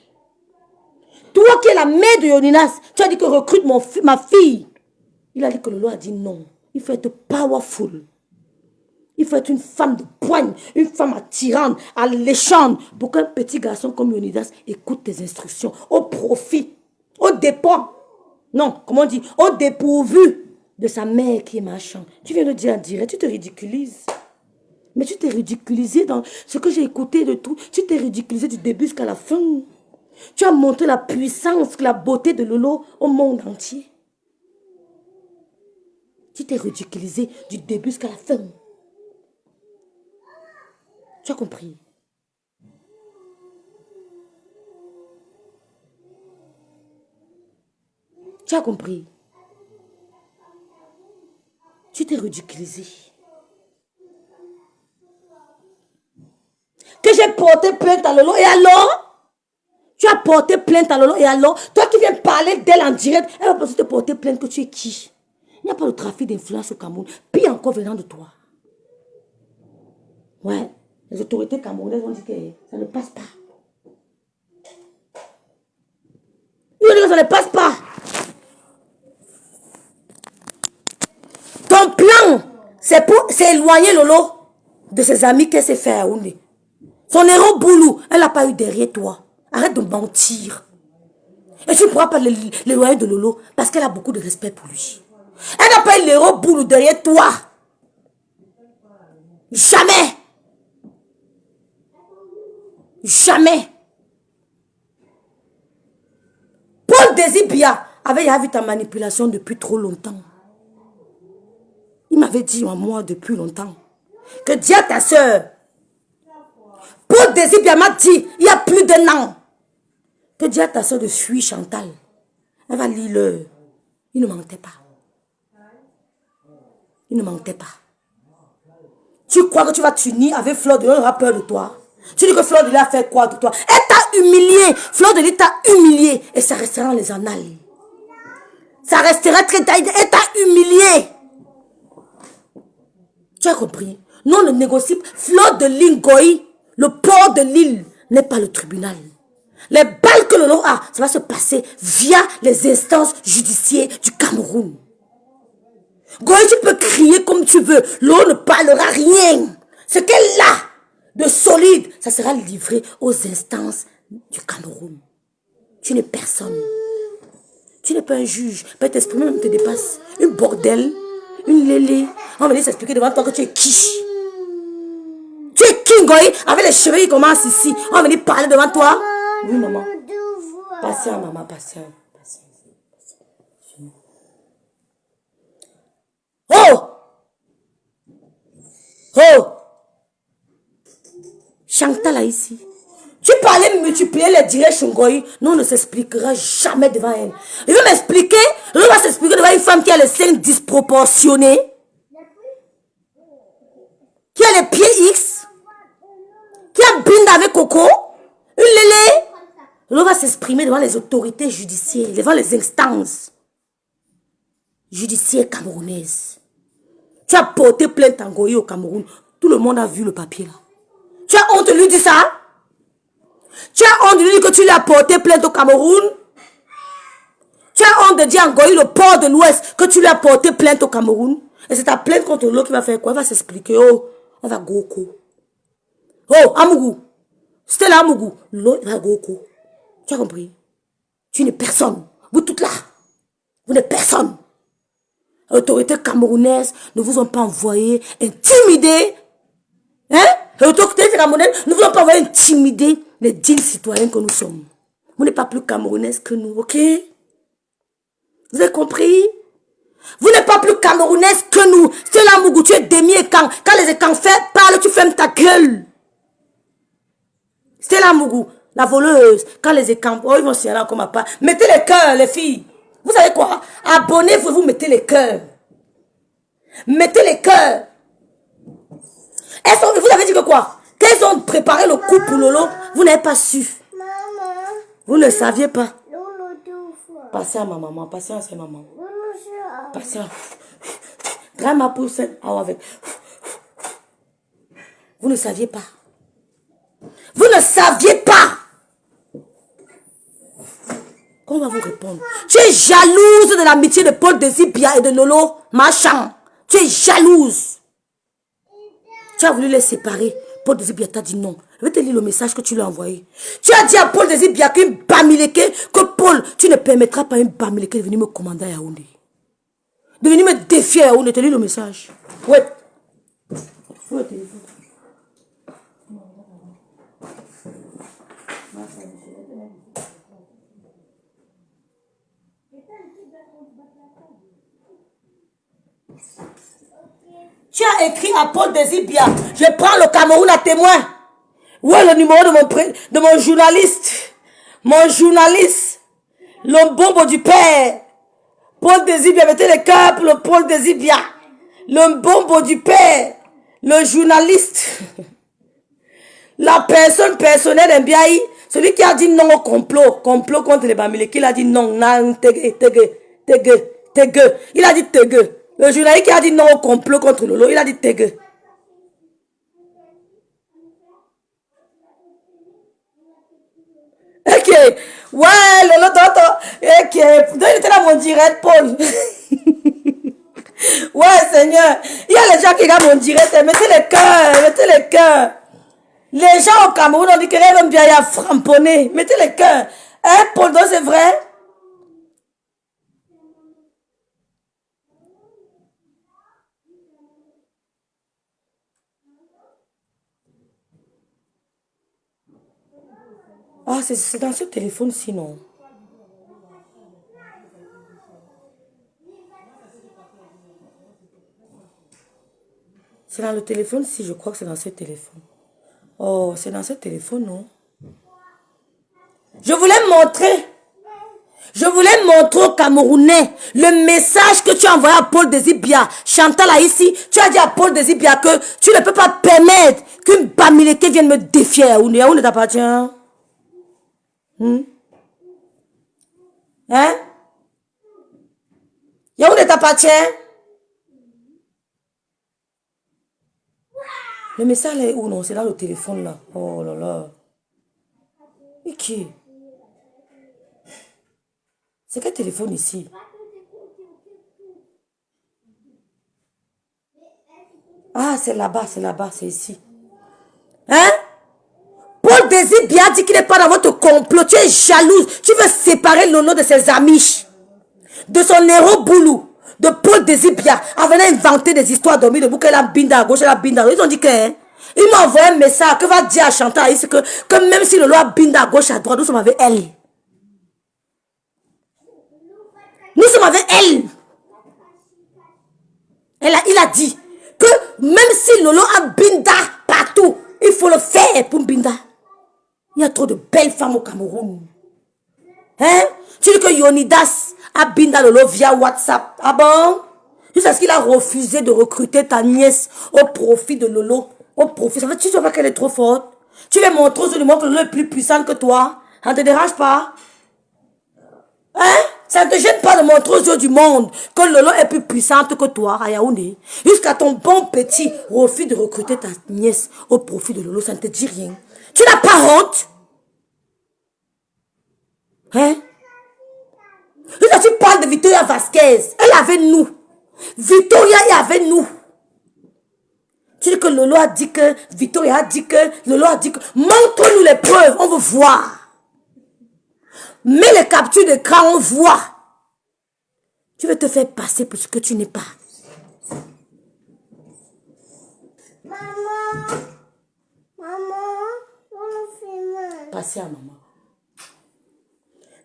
Toi qui es la mère de Yonidas, tu as dit que recrute ma fille. Il a dit que Lolo a dit non. Il faut être powerful. Il faut être une femme de poigne, une femme attirante, alléchante, pour qu'un petit garçon comme Yonidas écoute tes instructions au profit, au dépens. Non, comment on dit? Au dépourvu de sa mère qui est machin. Tu viens de dire en direct, tu te ridiculises. Mais tu t'es ridiculisé dans ce que j'ai écouté de tout. Tu t'es ridiculisé du début jusqu'à la fin. Tu as montré la puissance, la beauté de Lolo au monde entier. Tu t'es ridiculisé du début jusqu'à la fin. Tu as compris? Tu as compris? Tu t'es ridiculisé. Que j'ai porté plainte à Lolo et alors? Tu as porté plainte à Lolo et alors? Toi qui viens parler d'elle en direct, elle va penser te porter plainte que tu es qui? Il n'y a pas de trafic d'influence au Cameroun. Pire encore venant de toi. Ouais. Les autorités camerounaises ont dit que ça ne passe pas. Ils ont dit que ça ne passe pas. Ton plan, c'est pour éloigner Lolo de ses amis qu'elle s'est fait à Oundé. Son héros Boulou, elle n'a pas eu derrière toi. Arrête de mentir. Et tu ne pourras pas l'éloigner de Lolo parce qu'elle a beaucoup de respect pour lui. Elle n'a pas eu l'héros Boulou derrière toi. Jamais. Jamais. Paul Désibia avait vu ta manipulation depuis trop longtemps. Il m'avait dit à moi depuis longtemps. que dis à ta soeur. Paul Désir m'a dit, il y a plus d'un an, que dis à ta soeur de fuir Chantal. Elle va lire l'heure. Il ne mentait pas. Il ne mentait pas. Tu crois que tu vas t'unir avec Fleur de Lys, elle aura peur de toi. Tu dis que Fleur de Lys a fait quoi de toi? Elle t'a humilié. Fleur de Lys t'a humilié. Et ça restera dans les annales. Ça restera très... Elle t'a humilié. Tu as compris? Non, on ne négocie pas. Fleur de Lys Ngoï, le port de l'île n'est pas le tribunal. Les balles que Lolo a, ça va se passer via les instances judiciaires du Cameroun. Goï, tu peux crier comme tu veux. L'eau ne parlera rien. Ce qu'elle a de solide, ça sera livré aux instances du Cameroun. Tu n'es personne. Tu n'es pas un juge. Peut-être t'exprimer même te dépasse. Une bordel, une lélé. On va venir s'expliquer devant toi que tu es qui. Tu es qui, Goï? Avec les cheveux qui commencent ici. On va venir parler devant toi. Oui, maman. Patience, maman, patience. Oh! Oh! Chantal là ici. Tu parlais de multiplier les directions, Goï. Nous, on ne s'expliquera jamais devant elle. Il veut m'expliquer. Il va s'expliquer devant une femme qui a les seins disproportionnés. Qui a les pieds X. Qui a binde avec Coco. Une lélé. Il va s'exprimer devant les autorités judiciaires. Devant les instances judiciaires camerounaises. Tu as porté plainte en Goï au Cameroun. Tout le monde a vu le papier là. Tu as honte de lui dire ça? Tu as honte de lui dire que tu lui as porté plainte au Cameroun? Tu as honte de dire en Goï, le port de l'Ouest, que tu lui as porté plainte au Cameroun? Et c'est ta plainte contre l'autre qui va faire quoi? Elle va s'expliquer. Oh, elle va Goko. Oh, Amougou. C'était là Amougou. L'autre va Goko. Tu as compris? Tu n'es personne. Vous toutes là. Vous n'êtes personne. Les autorités camerounaises ne vous ont pas envoyé intimider. Hein? Les autorités camerounaises ne vous ont pas envoyé intimider les dignes citoyens que nous sommes. Vous n'êtes pas plus camerounaises que nous, ok? Vous avez compris? Vous n'êtes pas plus camerounaise que nous. C'est là, Mougou, tu es demi-écan. Quand les écans parlent, tu fermes ta gueule. C'est là, Mougou, la voleuse. Quand les écans, oh, ils vont s'y aller comme à part. Mettez les cœurs, les filles. Vous savez quoi? Abonnez-vous, vous mettez les cœurs. Mettez les cœurs. Vous avez dit que quoi? Qu'elles ont préparé le coup pour Lolo, vous n'avez pas su. Maman. Vous ne saviez pas. Lolo deux fois. Passez à ma maman, passez à sa maman. Lolo ça. Passez à... Grand-ma pousse avec. Vous ne saviez pas. Vous ne saviez pas. Comment on va vous répondre? Tu es jalouse de l'amitié de Paul Désir et de Lolo Marchand. Tu es jalouse. Tu as voulu les séparer. Paul Désir t'a dit non. Je vais te lire le message que tu lui as envoyé. Tu as dit à Paul Désir qu'une Bamileke, que Paul, tu ne permettras pas à une Bamileke de venir me commander à Yaoundé. De venir me défier à Yaoundé. Je te lis le message. Ouais. Où est le téléphone? Tu as écrit à Paul Désir, je prends le Cameroun à témoin. Où est le numéro de mon journaliste? Mon journaliste. Le bombe du père. Paul Désir, mettez les cœurs pour le Paul Désir. Le bombe du père. Le journaliste. La personne personnelle d'Mbiaï. Celui qui a dit non au complot. Complot contre les Bamilés. Qui a dit non. Tegue. Il a dit tegue. Le journaliste qui a dit non au complot contre Lolo, il a dit tegue. Ok. Ouais, Lolo, ok. Donc, il était là mon direct, Paul. Ouais, Seigneur. Il y a les gens qui regardent mon direct. Mettez les cœurs, mettez les cœurs. Les gens au Cameroun ont dit que les bien y a framponné. Mettez les cœurs. Hein, Paul, donc c'est vrai? Ah, c'est dans ce téléphone sinon. C'est dans le téléphone, si je crois que c'est dans ce téléphone. Oh, c'est dans ce téléphone, non? Je voulais montrer aux Camerounais le message que tu as envoyé à Paul Désibia. Chantal a ici, tu as dit à Paul Désibia que tu ne peux pas permettre qu'une Bamileke vienne me défier. Yaoundé t'appartient? Hein? Yaoundé t'appartient? Le message est où? Non, c'est dans le téléphone là. Oh là là. Et qui? C'est quel téléphone ici? Ah, c'est là-bas, c'est ici. Hein? Paul Désibia dit qu'il n'est pas dans votre complot. Tu es jalouse. Tu veux séparer Lolo de ses amis. De son héros Boulou. De Paul Désibia. En venant inventer des histoires dormies de boucle. Elle a binda à gauche, elle a binda à droite. Ils ont dit que... Hein, il m'a envoyé un message que va dire à Chantal ici que même si Lolo a binda à gauche, à droite, nous sommes avec elle. Nous sommes avec elle. Il a dit que même si Lolo a binda partout, il faut le faire pour binda. Il y a trop de belles femmes au Cameroun. Hein? Tu dis que Yonidas a binda Lolo via WhatsApp. Ah bon? Juste parce qu'il a refusé de recruter ta nièce au profit de Lolo. Au profit. Ça veut dire que tu vois qu'elle est trop forte. Tu veux montrer aux autres que Lolo est plus puissante que toi. Ça ne te dérange pas? Hein? Ça ne te gêne pas de montrer aux yeux du monde que Lolo est plus puissante que toi, à Yaoundé. Jusqu'à ton bon petit refus de recruter ta nièce au profit de Lolo, ça ne te dit rien. Tu n'as pas honte? Hein? Tu parles de Victoria Vasquez. Elle est avec nous. Victoria est avec nous. Tu dis que Lolo a dit que, Victoria a dit que, Lolo a dit que. Montre-nous les preuves, on veut voir. Mets les captures d'écran, on voit. Tu veux te faire passer pour ce que tu n'es pas. Maman, on fait mal. Passer à maman.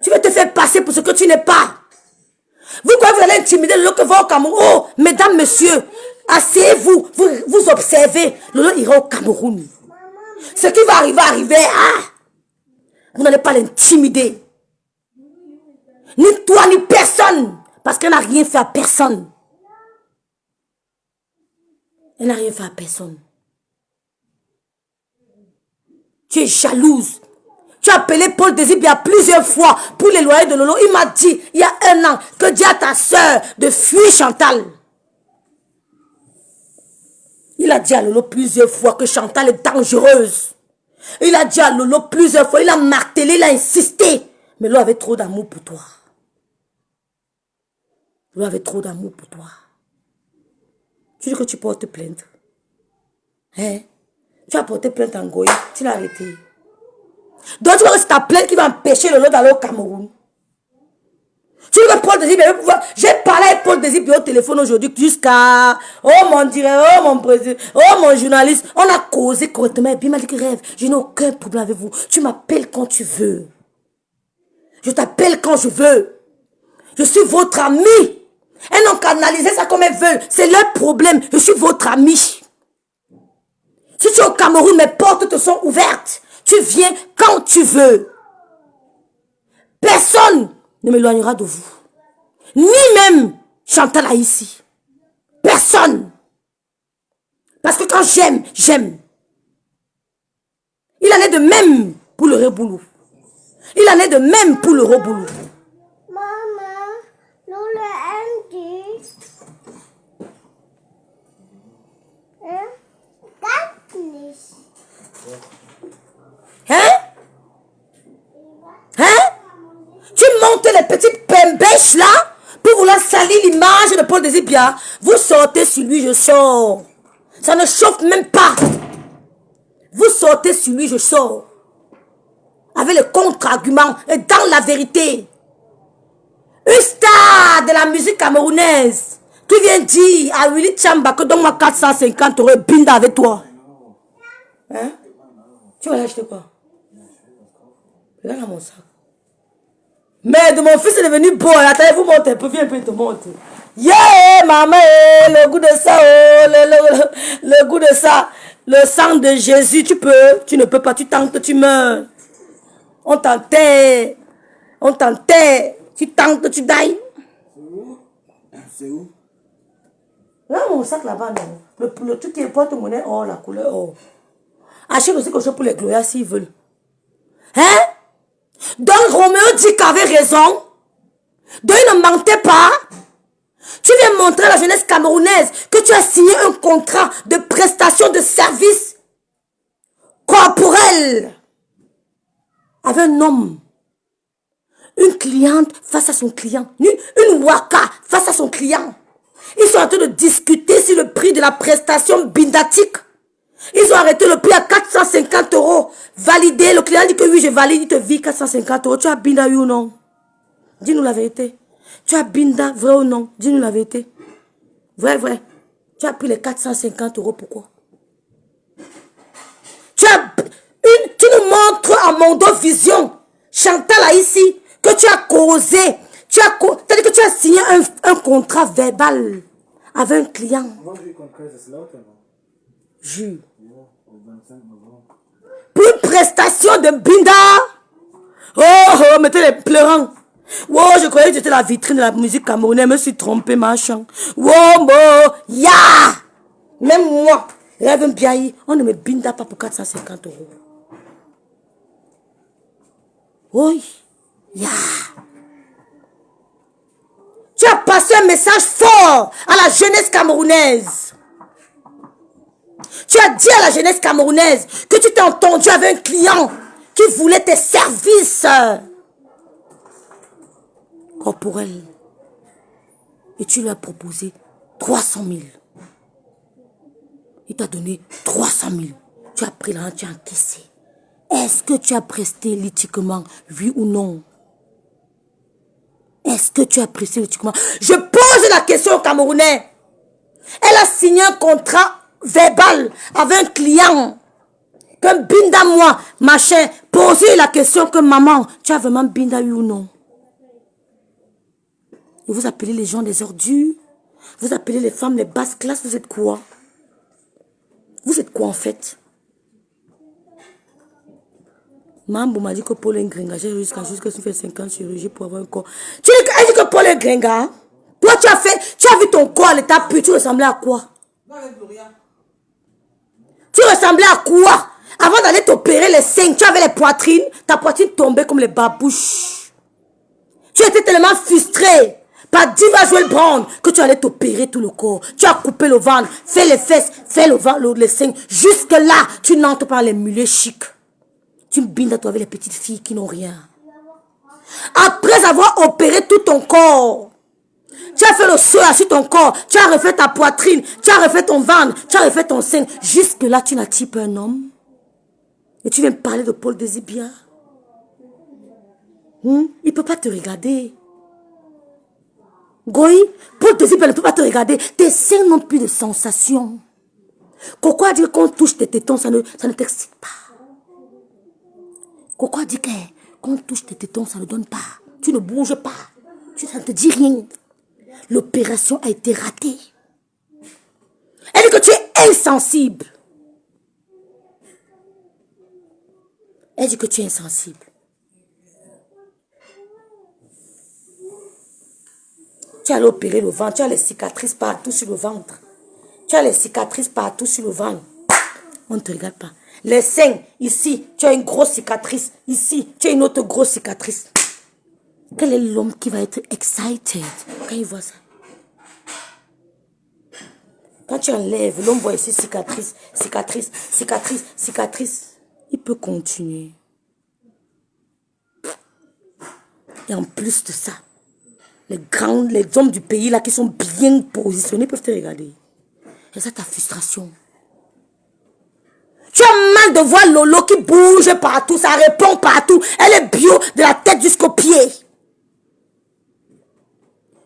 Tu veux te faire passer pour ce que tu n'es pas. Vous croyez que vous allez intimider Lolo que va au Cameroun? Oh, mesdames, messieurs, asseyez-vous, vous observez. Lolo ira au Cameroun. Ce qui va arriver, ah, vous n'allez pas l'intimider. Ni toi, ni personne. Parce qu'elle n'a rien fait à personne. Elle n'a rien fait à personne. Tu es jalouse. Tu as appelé Paul Désibia plusieurs fois pour l'éloigner de Lolo. Il m'a dit, il y a 1 an, que dis à ta soeur de fuir Chantal. Il a dit à Lolo plusieurs fois que Chantal est dangereuse. Il a dit à Lolo plusieurs fois, il a martelé, il a insisté. Mais Lolo avait trop d'amour pour toi. Lolo avait trop d'amour pour toi. Tu dis que tu portes plainte. Hein? Tu as porté plainte en Goya, tu l'as arrêté. Donc tu vois que c'est ta plainte qui va empêcher Lolo d'aller au Cameroun. Tu dis que Paul Désibia, j'ai parlé avec Paul Désibia au téléphone aujourd'hui jusqu'à, oh mon directeur, oh mon président, oh mon journaliste. On a causé correctement et puis il m'a dit que rêve, je n'ai aucun problème avec vous. Tu m'appelles quand tu veux. Je t'appelle quand je veux. Je suis votre ami. Elles n'ont qu'à analyser ça comme elles veulent. C'est leur problème. Je suis votre ami. Si tu es au Cameroun, mes portes te sont ouvertes. Tu viens quand tu veux. Personne ne m'éloignera de vous. Ni même Chantal a ici. Personne. Parce que quand j'aime, j'aime. Il en est de même pour le Reboulou. Il en est de même pour le Reboulou. Maman, nous le aime. Hein? Hein? Hein? Tu montes les petites pembèches là pour vouloir salir l'image de Paul Désibia. Vous sortez sur lui, je sors. Ça ne chauffe même pas. Vous sortez sur lui, je sors. Avec le contre-argument et dans la vérité. Une star de la musique camerounaise qui vient dire à Willy Chamba que donne-moi 450 € binda avec toi. Hein? Tu vas l'acheter quoi? Regarde mon sac. Mais de mon fils est devenu beau. Attendez, vous montez un peu. Viens un peu, te montre. Yeah, maman, le goût de ça, le de ça, le sang de Jésus, tu ne peux pas, tu tentes, tu meurs. On t'enterre. On t'enterre. Tu tentes, tu dailles. C'est où? Là, mon sac là-bas, non. Le truc qui est porte-monnaie, oh, la couleur, oh. Achète aussi quelque chose pour les gloires s'ils veulent. Hein? Donc, Roméo dit qu'avait raison. Donc, il ne mentait pas. Tu viens montrer à la jeunesse camerounaise que tu as signé un contrat de prestation de service corporel avec un homme. Une cliente face à son client. Une waka face à son client. Ils sont en train de discuter sur le prix de la prestation bindatique. Ils ont arrêté le prix à 450 €. Validé. Le client dit que oui, je valide. Il te vit 450 €. Tu as binda, oui ou non? Dis-nous la vérité. Tu as binda, vrai ou non? Dis-nous la vérité. Vrai, vrai. Tu as pris les 450 €. Pourquoi? Tu nous montres à Mondo Vision, Chantal là ici, que tu as causé. C'est-à-dire que tu as signé un contrat verbal avec un client. Jure. Pour une prestation de binda. Oh, mettez les pleurants. Oh, je croyais que j'étais la vitrine de la musique camerounaise. Je me suis trompé, machin. Oh, ya. Même moi, rêve bien, on ne me binda pas pour 450 €. Oui, ya. Tu as passé un message fort à la jeunesse camerounaise. Tu as dit à la jeunesse camerounaise que tu t'es entendu avec un client qui voulait tes services corporels. Et tu lui as proposé 300 000. Il t'a donné 300 000. Tu as pris l'argent, tu as encaissé. Est-ce que tu as presté l'éthiquement, oui ou non? Est-ce que tu as presté l'éthiquement? Je pose la question au Camerounais. Elle a signé un contrat verbal avec un client. Que binda moi, machin. Posez la question que maman, tu as vraiment binda oui ou non? Et vous appelez les gens des ordures. Vous appelez les femmes les basses classes. Vous êtes quoi? Vous êtes quoi en fait? Mambo m'a dit que Paul est gringa. J'ai jusqu'à ce que tu fais 50 chirurgies pour avoir un corps. Tu dis que Paul est gringa? Toi, tu as vu ton corps à l'état pur. Tu ressemblais à quoi? Tu ressemblais à quoi? Avant d'aller t'opérer les seins, tu avais les poitrines. Ta poitrine tombait comme les babouches. Tu étais tellement frustré par Diva Joel Brown que tu allais t'opérer tout le corps. Tu as coupé le ventre, fait les fesses, fait le ventre, les seins. Jusque là, tu n'entres pas les mulets chics. Tu me bindes à toi avec les petites filles qui n'ont rien. Après avoir opéré tout ton corps, tu as fait le soin sur ton corps, tu as refait ta poitrine, tu as refait ton ventre, tu as refait ton sein. Jusque là, tu n'attires pas un homme. Et tu viens me parler de Paul Désibia. Il ne peut pas te regarder. Goy, Paul Désibia ne peut pas te regarder. Tes seins n'ont plus de sensation. Pourquoi dire qu'on touche tes tétons, ça ne t'excite pas? Pourquoi dire qu'on touche tes tétons, ça ne donne pas? Tu ne bouges pas. Ça ne te dit rien. L'opération a été ratée. Elle dit que tu es insensible. Elle dit que tu es insensible. Tu as opéré le ventre, tu as les cicatrices partout sur le ventre. Tu as les cicatrices partout sur le ventre. On ne te regarde pas. Les seins, ici, tu as une grosse cicatrice. Ici, tu as une autre grosse cicatrice. Quel est l'homme qui va être excited quand il voit ça? Quand tu enlèves, l'homme voit ici cicatrice, cicatrice, cicatrice, cicatrice. Il peut continuer. Et en plus de ça, les hommes du pays là qui sont bien positionnés peuvent te regarder. Et ça, ta frustration. Tu as mal de voir Lolo qui bouge partout, ça répond partout. Elle est bio de la tête jusqu'au pied.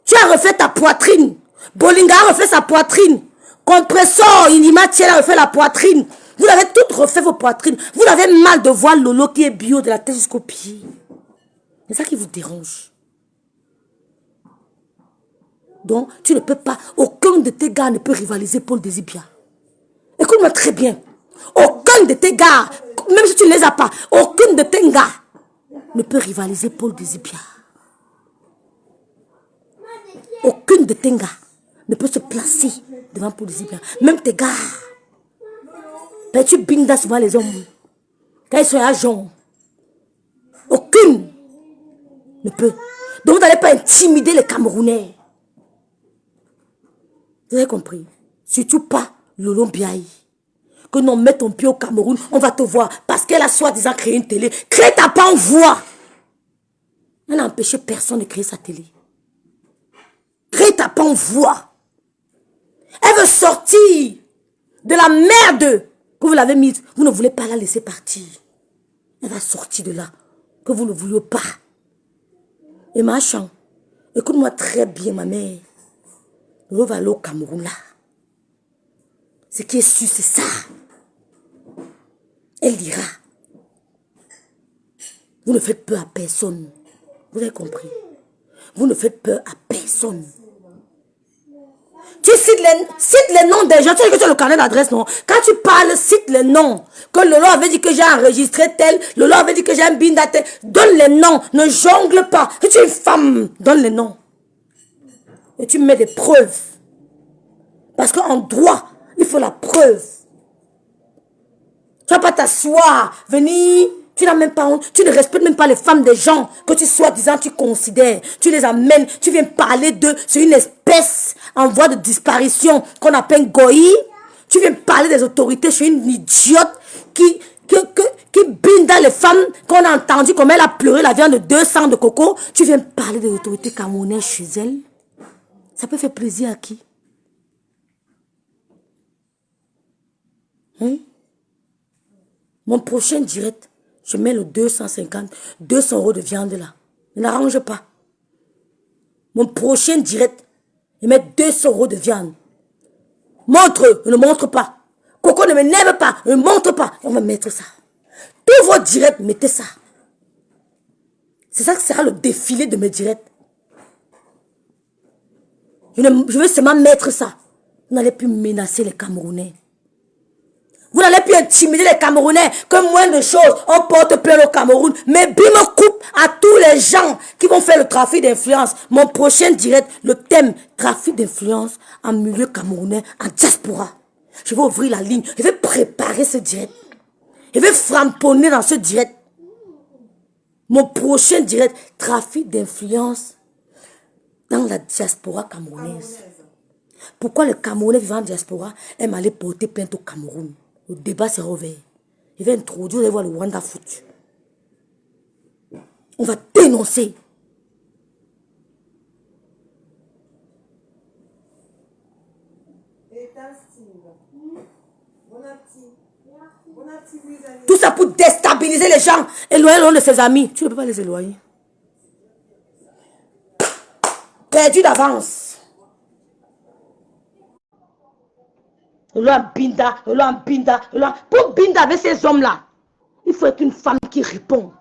Tu as refait ta poitrine. Bolinga a refait sa poitrine. Compressor, Inimatiel a refait la poitrine. Vous avez toutes refait vos poitrines. Vous avez mal de voir Lolo qui est bio de la tête jusqu'au pied. C'est ça qui vous dérange. Donc, tu ne peux pas, aucun de tes gars ne peut rivaliser Paul Désibia. Écoute-moi. Écoute-moi très bien. Aucun de tes gars, même si tu ne les as pas, aucun de tes gars ne peut rivaliser Paul Désibia. Aucune de tes gars ne peut se placer devant Paul Désibia. Même tes gars. Ben, tu bindas souvent les hommes. Quand ils sont agents. Aucune ne peut. Donc vous n'allez pas intimider les Camerounais. Vous avez compris? Surtout pas Lolo Biaï. Que non, mets ton pied au Cameroun, on va te voir. Parce qu'elle a soi-disant créé une télé. Crée ta pas en voix. Elle n'a empêché personne de créer sa télé. Crée ta pas en voix. Elle veut sortir de la merde que vous l'avez mise. Vous ne voulez pas la laisser partir. Elle va sortir de là. Que vous ne vouliez pas. Et machin, écoute-moi très bien, ma mère. On va aller au Cameroun là. Ce qui est sûr, c'est ça. Elle dira. Vous ne faites peur à personne. Vous avez compris? Vous ne faites peur à personne. Tu cites les noms des gens. Tu sais que tu as le carnet d'adresse, non? Quand tu parles, cite les noms. Que Lolo avait dit que j'ai enregistré tel. Lolo avait dit que j'ai un binda tel. Donne les noms. Ne jongle pas. Si tu es une femme, donne les noms. Et tu mets des preuves. Parce qu'en droit, il faut la preuve. Tu ne vas pas t'asseoir, venir, tu n'as même pas honte, tu ne respectes même pas les femmes des gens que tu soi-disant tu considères. Tu les amènes, tu viens parler d'eux, c'est une espèce en voie de disparition qu'on appelle Goï. Tu viens parler des autorités, je suis une idiote qui binda les femmes qu'on a entendu comme elle a pleuré la viande de 200 de coco. Tu viens parler des autorités camerounaises chez elle. Ça peut faire plaisir à qui? Mon prochain direct, je mets le 250, 200 € de viande là. Ne l'arrange pas. Mon prochain direct, je mets 200 € de viande. Montre, ne montre pas. Coco ne m'énerve pas, ne montre pas. On va mettre ça. Tous vos directs, mettez ça. C'est ça que sera le défilé de mes directs. Je veux seulement mettre ça. Vous n'allez plus menacer les Camerounais. Vous n'allez plus intimider les Camerounais. Que moins de choses, on porte plainte au Cameroun. Mais bim coupe à tous les gens qui vont faire le trafic d'influence. Mon prochain direct, le thème, trafic d'influence en milieu camerounais, en diaspora. Je vais ouvrir la ligne. Je vais préparer ce direct. Je vais framponner dans ce direct. Mon prochain direct, trafic d'influence dans la diaspora camerounaise. Pourquoi le Camerounais vivant en diaspora aime aller porter plainte au Cameroun? Le débat s'est rouvert. Il va introduire, vous allez voir le Rwanda foot. On va dénoncer. Tout ça pour déstabiliser les gens. Éloigner l'un de ses amis. Tu ne peux pas les éloigner. Perdu d'avance. Binda. Pour Binda avec ces hommes-là, il faut être une femme qui répond.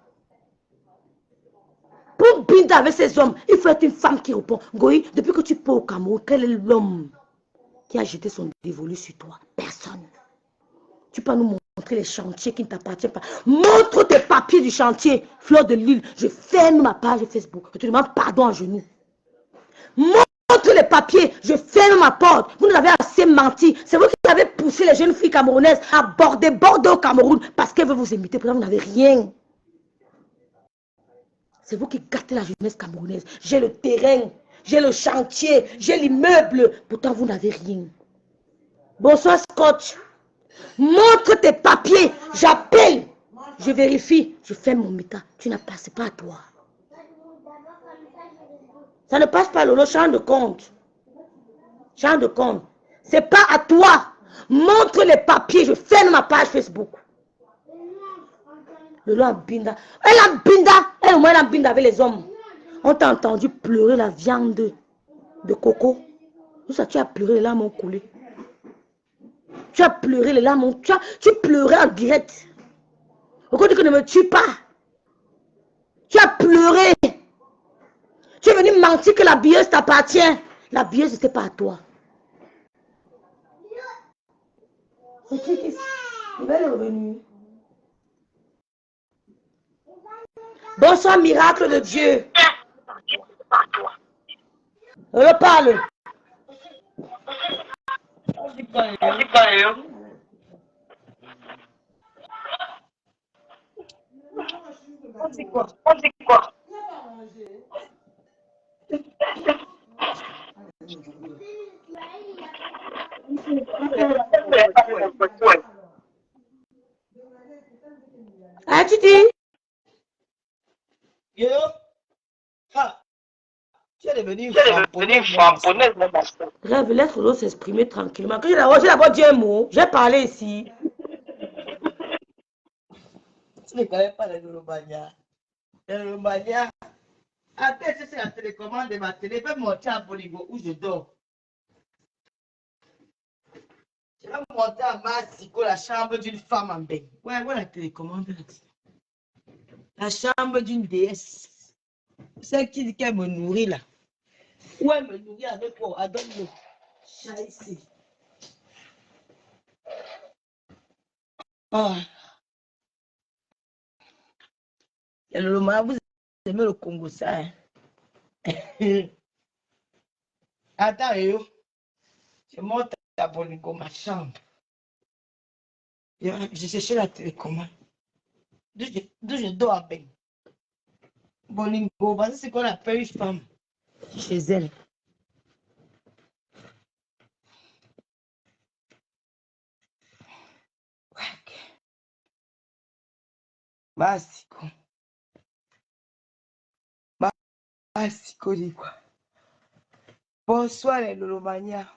Pour Binda avec ces hommes, il faut être une femme qui répond. Goï, depuis que tu peux au Cameroun, quel est l'homme qui a jeté son dévolu sur toi? Personne. Tu peux nous montrer les chantiers qui ne t'appartiennent pas. Montre tes papiers du chantier. Fleur de Lille, je ferme ma page Facebook. Je te demande pardon à genoux. Montre les papiers, je ferme ma porte. Vous nous avez assez menti. C'est vous qui avez poussé les jeunes filles camerounaises à border Bordeaux au Cameroun parce qu'elles veulent vous imiter. Pourtant, vous n'avez rien. C'est vous qui gâtez la jeunesse camerounaise. J'ai le terrain, j'ai le chantier, j'ai l'immeuble. Pourtant, vous n'avez rien. Bonsoir, Scotch. Montre tes papiers. J'appelle. Je vérifie. Je fais mon méta. Tu n'as pas, c'est pas à toi. Ça ne passe pas, Lolo, champ de compte. Champ de compte. C'est pas à toi. Montre les papiers. Je ferme ma page Facebook. Lolo a binda. Elle a binda. Elle, au moins, elle a binda avec les hommes. On t'a entendu pleurer la viande de coco. Tout ça, tu as pleuré, les larmes ont coulé. Tu as pleuré, les larmes ont... Tu pleurais en direct. Pourquoi tu ne me tues pas? Tu as pleuré. Tu es venu mentir que la billeuse t'appartient. La billeuse n'était pas à toi. C'est qui? Nouvelle est revenue. Bonsoir, miracle de Dieu. Reparle. C'est quoi? Il n'y a pas à manger. Ah, tu dis? Yo, ah, tu es devenu famponnaise. Rêve, laisse l'autre s'exprimer tranquillement. Quand j'ai d'abord dit un mot, j'ai parlé ici. Tu ne connais pas les Loromania. Les Loromania. Attends, c'est la télécommande de ma télé. Fais monter à Bolingo où je dors. Je vais monter à Massiko, la chambre d'une femme en bain. Ouais, la télécommande là. La chambre d'une déesse. Celle qui dit qu'elle me nourrit là. Où elle me nourrit avec quoi? Elle donne le chat ici. Oh. Et le Loromania, vous aimez le Congo, ça, hein? Attends, yo. Je monte à Bolingo, ma chambre. J'ai cherché la télécommande. D'où je dors en bain. Bolingo, c'est ce qu'on appelle une femme chez elle. Massiko. Massiko, dit quoi? Bonsoir les Lolomania.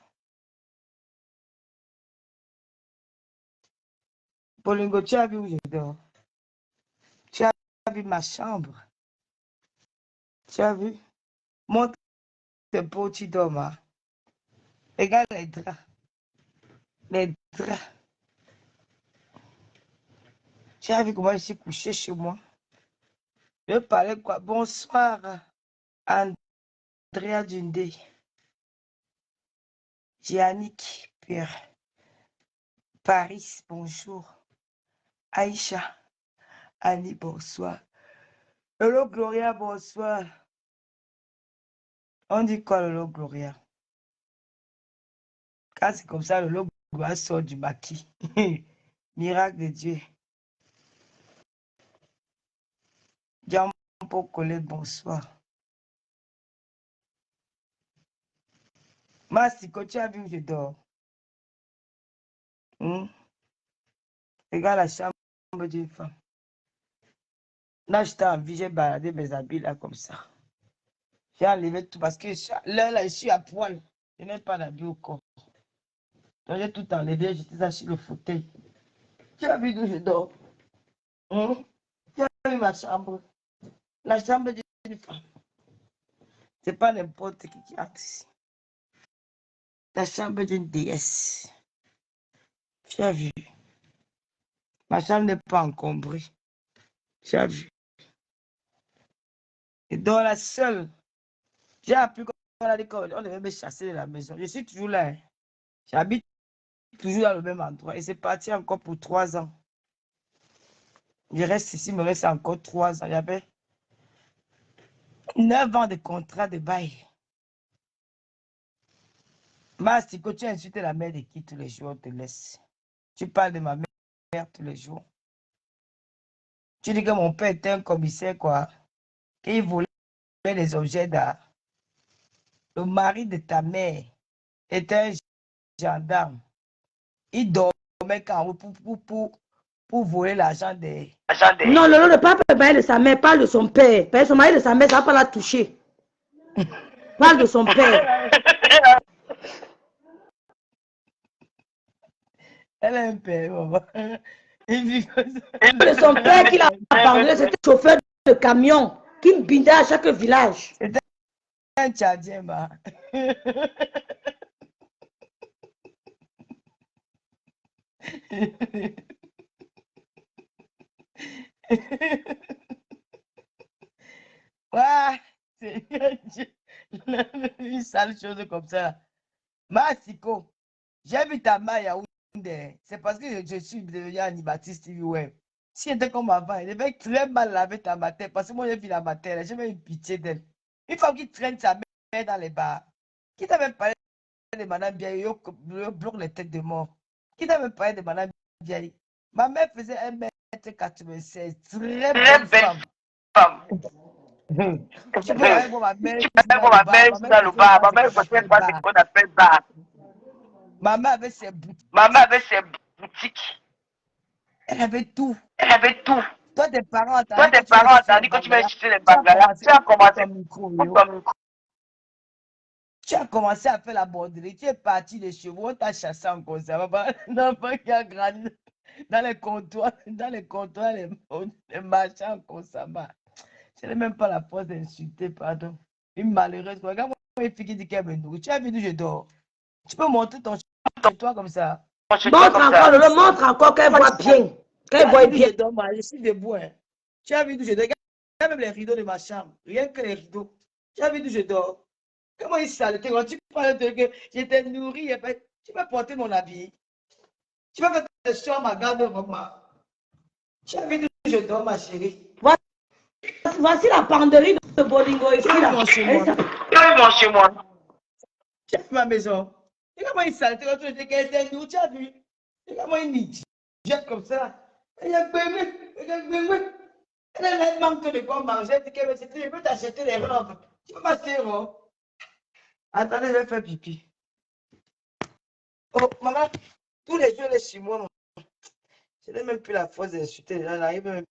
Bolingo, tu as vu où je dors? Tu as vu ma chambre? Tu as vu? Monte tes beau, tu dors, hein? Regarde les draps. Les draps. Tu as vu comment je suis couché chez moi? Je parlais quoi? Bonsoir, Andrea Dundé. Yannick, Pierre. Paris, bonjour. Aïcha. Annie, bonsoir. Hello, Gloria, bonsoir. On dit quoi, Lolo Gloria? Quand c'est comme ça, Lolo Gloria sort du maquis. Miracle de Dieu. Diamant pour coller, bonsoir. Massiko, tu as vu où je dors? Regarde la chambre d'une femme. Là, j'étais en vie, j'ai baladé mes habits là comme ça. J'ai enlevé tout parce que là, je suis à poil. Je n'ai pas d'habits au corps. Donc, j'ai tout enlevé, j'étais ça sur le fauteuil. Tu as vu d'où je dors? Tu as vu ma chambre? La chambre d'une femme. C'est pas n'importe qui entre ici. La chambre d'une déesse. Tu as vu? Ma chambre n'est pas encombrée. Tu as vu? Et dans la seule, j'ai appris qu'on a dit qu'on devait me chasser de la maison. Je suis toujours là. Hein. J'habite toujours dans le même endroit. Et c'est parti encore pour 3 ans. Je reste ici, il me reste encore 3 ans. J'avais 9 ans de contrat de bail. Mastico, tu as insulté la mère de qui tous les jours, on te laisse. Tu parles de ma mère tous les jours. Tu dis que mon père était un commissaire, quoi. Qu'il volait les objets d'art. Le mari de ta mère était un gendarme. Il dormait quand pour voler l'argent des... Non, Lolo ne parle pas de sa mère, parle de son père. Parce que son mari de sa mère, ça va pas la toucher. Parle de son père. Elle a un père, maman. De son père qui l'a abandonné, c'était chauffeur de camion qui bindait à chaque village. C'était un Tchadien, ma. Ouais, c'est une sale chose comme ça. Massiko, j'ai vu ta main à Yaoundé. monde. C'est parce que je suis devenu animatrice TV web. Si j'étais comme avant, elle devait très mal laver ta matin. Parce que moi, j'ai vu la matin, j'ai même une pitié d'elle. Une femme qui traîne sa mère dans les bars. Qui t'a même parlé de Madame Biaye, bloque les têtes de mort. Qui t'a même parlé de Madame Biaye? Ma mère faisait 1m96. Très belle femme. Tu peux aller voir ma mère ici dans le bar. Ma mère ne faisait pas ce qu'on appelle bar. Ma mère avait ses boutiques. Elle avait tout. Toi, tes parents ont dit que tu vas chercher les bangala. Tu as commencé pour ton micro. Tu as commencé à faire la borderie. Tu es parti de chevaux. On t'a chassé en conserve. L'enfant qui a grandi dans les comptoirs, les marchands en conserve. Je n'ai même pas la force d'insulter, pardon. Une malheureuse. Regarde-moi une fille qui dit qu'elle me nourrit. Tu as vu d'où je dors? Tu peux montrer ton chez toi comme ça. Montre encore qu'elle voit bien. Qu'elle voit bien. Je suis debout. Hein. Tu as vu d'où je dors? Regarde même les rideaux de ma chambre. Rien que les rideaux. Tu as vu d'où je dors? Comment il s'est quand tu parles de que j'étais nourri, tu peux porter mon habit. Tu peux faire des choses à ma garde-robe. Tu as vu d'où je dors, ma chérie? Voici la penderie de Bolingo ici. Tu as vu mon chez moi? Tu as vu ma maison? Regarde comment il s'est quand tu étais nourri. Tu as vu? Regarde moi une idiote comme ça. Elle a bébé. Elle manque de quoi manger. Je peux t'acheter les robes. Tu peux m'acheter, non? Attendez, je vais faire pipi. Oh, maman, tous les jours, elle est chez moi. Je n'ai même plus la force d'insulter. Elle n'arrive même.